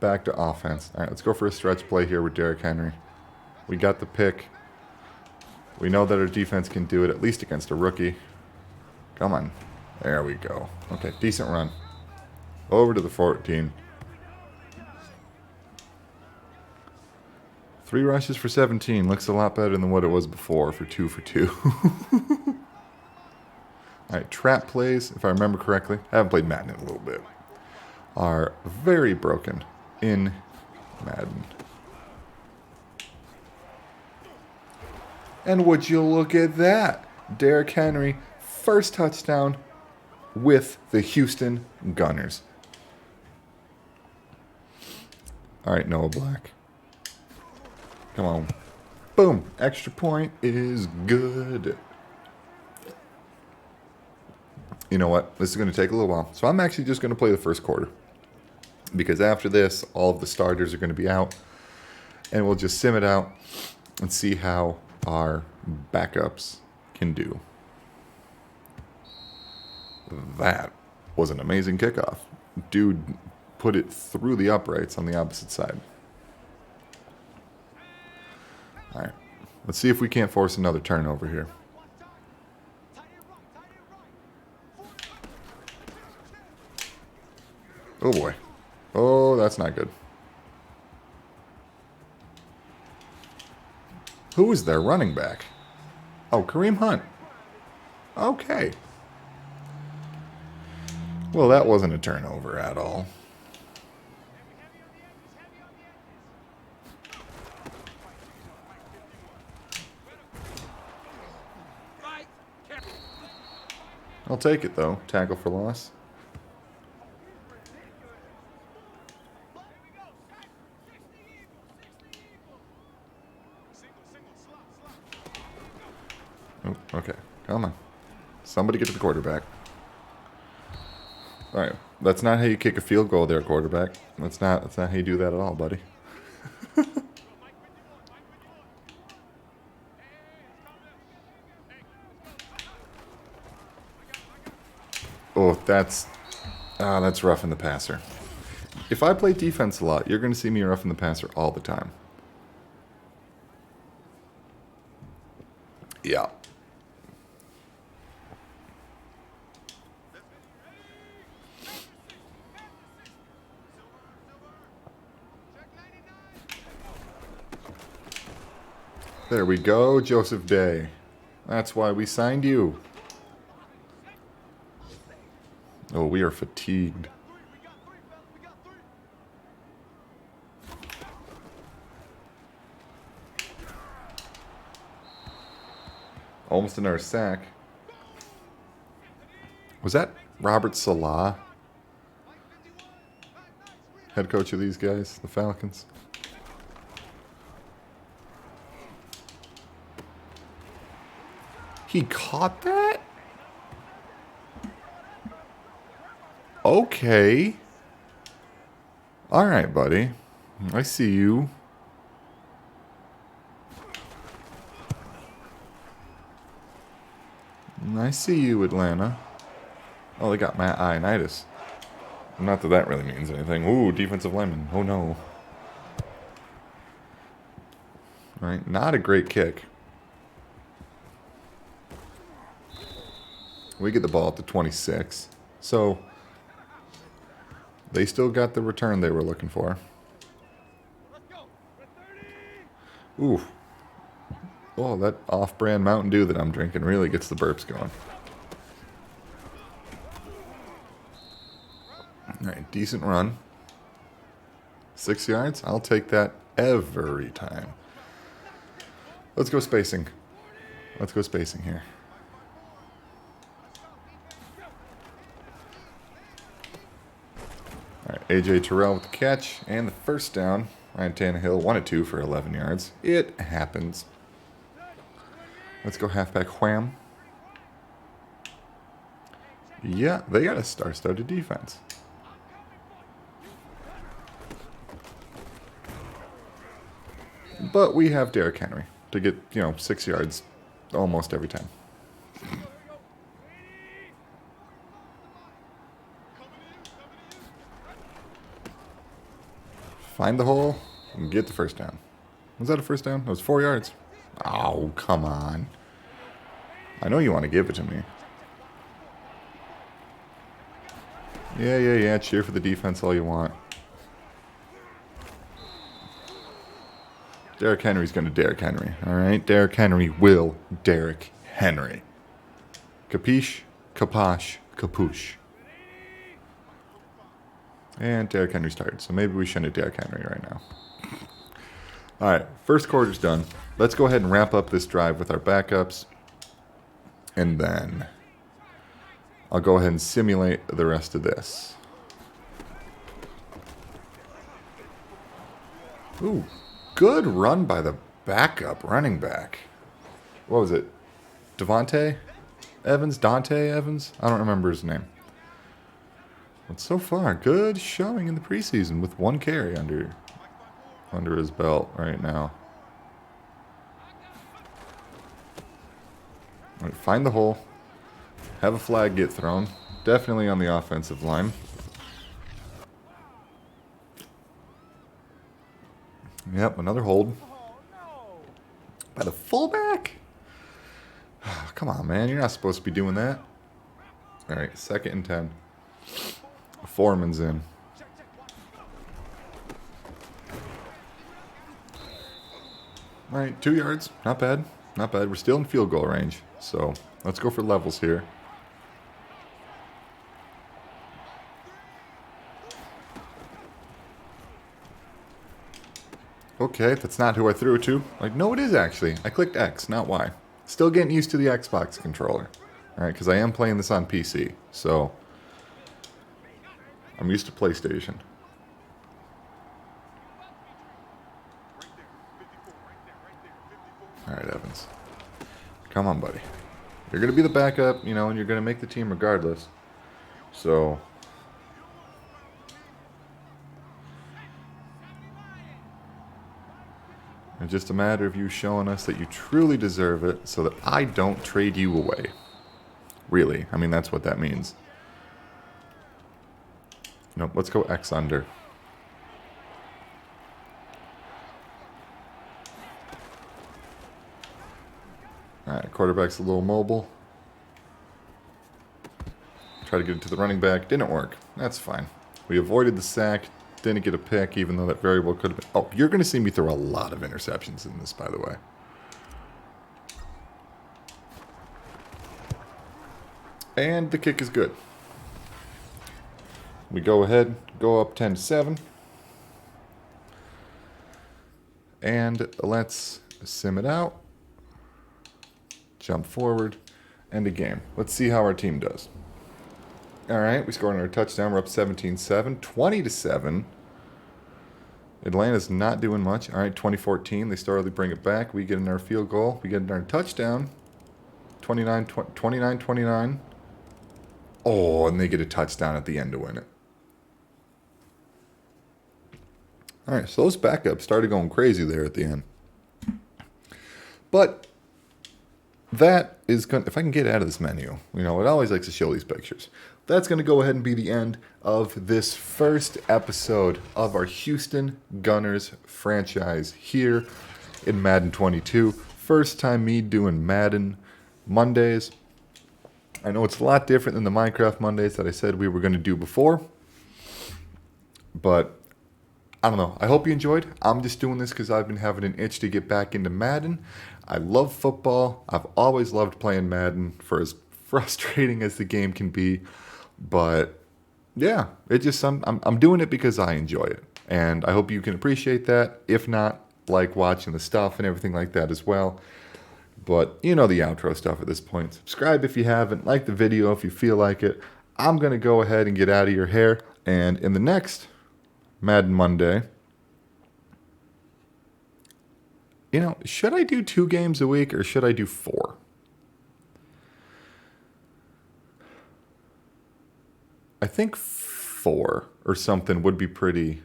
back to offense. All right, let's go for a stretch play here with Derrick Henry. We got the pick. We know that our defense can do it, at least against a rookie. Come on. There we go. Okay, decent run. Over to the 14. 3 rushes for 17. Looks a lot better than what it was before for 2 for 2. Alright, trap plays, if I remember correctly, I haven't played Madden in a little bit, are very broken in Madden. And would you look at that? Derrick Henry, first touchdown with the Houston Gunners. Alright, Noah Black. Come on. Boom. Extra point is good. You know what? This is going to take a little while. So I'm actually just going to play the first quarter. Because after this, all of the starters are going to be out. And we'll just sim it out and see how our backups can do. That was an amazing kickoff. Dude put it through the uprights on the opposite side. All right. Let's see if we can't force another turnover here. Oh, boy. Oh, that's not good. Who is their running back? Oh, Kareem Hunt. Okay. Well, that wasn't a turnover at all. I'll take it, though. Tackle for loss. Oh, okay. Come on. Somebody get to the quarterback. All right. That's not how you kick a field goal there, quarterback. That's not how you do that at all, buddy. Oh, that's roughing the passer. If I play defense a lot, you're going to see me roughing the passer all the time. Yeah. There we go, Joseph Day. That's why we signed you. Oh, we are fatigued. Almost another sack. Was that Robert Salah? Head coach of these guys, the Falcons. He caught that? Okay. All right, buddy. I see you. I see you, Atlanta. Oh, they got Matt Ioannidis. Not that that really means anything. Ooh, defensive lineman. Oh, no. All right, not a great kick. We get the ball at the 26. So they still got the return they were looking for. Ooh. Oh, that off-brand Mountain Dew that I'm drinking really gets the burps going. All right, decent run. 6 yards? I'll take that every time. Let's go spacing. Let's go spacing here. All right, A.J. Terrell with the catch and the first down. Ryan Tannehill, 1-2 for 11 yards. It happens. Let's go halfback wham. Yeah, they got a star-studded defense. But we have Derrick Henry to get, 6 yards almost every time. Find the hole and get the first down. Was that a first down? That was 4 yards. Oh, come on. I know you want to give it to me. Yeah. Cheer for the defense all you want. Derrick Henry's going to Derrick Henry. All right? Derrick Henry will Derrick Henry. Capiche, kaposh, kapoosh. And Derrick Henry's tired, so maybe we shouldn't Derrick Henry right now. All right, first quarter's done. Let's go ahead and wrap up this drive with our backups. And then I'll go ahead and simulate the rest of this. Ooh, good run by the backup running back. What was it? Dante Evans? I don't remember his name. But so far, good showing in the preseason with 1 carry under his belt right now. All right, find the hole. Have a flag get thrown. Definitely on the offensive line. Yep, another hold. By the fullback? Come on, man. You're not supposed to be doing that. All right, 2nd and 10. Foreman's in. All right, 2 yards. Not bad. Not bad. We're still in field goal range. So let's go for levels here. Okay, that's not who I threw it to. Like, no, it is actually. I clicked X, not Y. Still getting used to the Xbox controller. All right, because I am playing this on PC. So I'm used to PlayStation. All right, Evans. Come on, buddy. You're going to be the backup, and you're going to make the team regardless. So it's just a matter of you showing us that you truly deserve it so that I don't trade you away. Really. I mean, that's what that means. Nope, let's go X under. Alright, quarterback's a little mobile. Try to get it to the running back. Didn't work. That's fine. We avoided the sack. Didn't get a pick, even though that very well could have been. Oh, you're going to see me throw a lot of interceptions in this, by the way. And the kick is good. We go ahead, go up 10-7. And let's sim it out. Jump forward. End of game. Let's see how our team does. All right, we scored another touchdown. We're up 17-7, 20-7. Atlanta's not doing much. All right, 2014. They slowly bring it back. We get another field goal. We get another touchdown. 29-29. Oh, and they get a touchdown at the end to win it. All right, so those backups started going crazy there at the end. But that is going to, if I can get out of this menu, it always likes to show these pictures. That's going to go ahead and be the end of this first episode of our Houston Gunners franchise here in Madden 22. First time me doing Madden Mondays. I know it's a lot different than the Minecraft Mondays that I said we were going to do before, but I don't know. I hope you enjoyed. I'm just doing this because I've been having an itch to get back into Madden. I love football. I've always loved playing Madden, for as frustrating as the game can be. But yeah, it just I'm doing it because I enjoy it, and I hope you can appreciate that. If not, like watching the stuff and everything like that as well. But you know the outro stuff at this point. Subscribe if you haven't. Like the video if you feel like it. I'm gonna go ahead and get out of your hair, and in the next Madden Monday, should I do 2 games a week or should I do 4? I think 4 or something would be pretty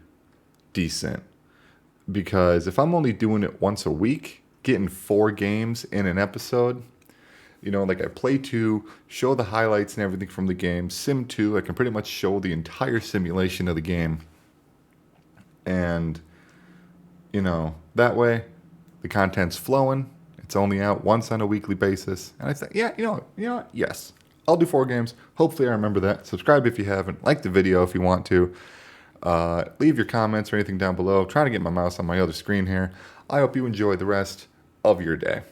decent. Because if I'm only doing it once a week, getting 4 games in an episode, like I play 2, show the highlights and everything from the game. Sim 2, I can pretty much show the entire simulation of the game. And, that way the content's flowing. It's only out once on a weekly basis. And I think, yeah, you know what? Yes, I'll do 4 games. Hopefully I remember that. Subscribe if you haven't. Like the video if you want to. Leave your comments or anything down below. I'm trying to get my mouse on my other screen here. I hope you enjoy the rest of your day.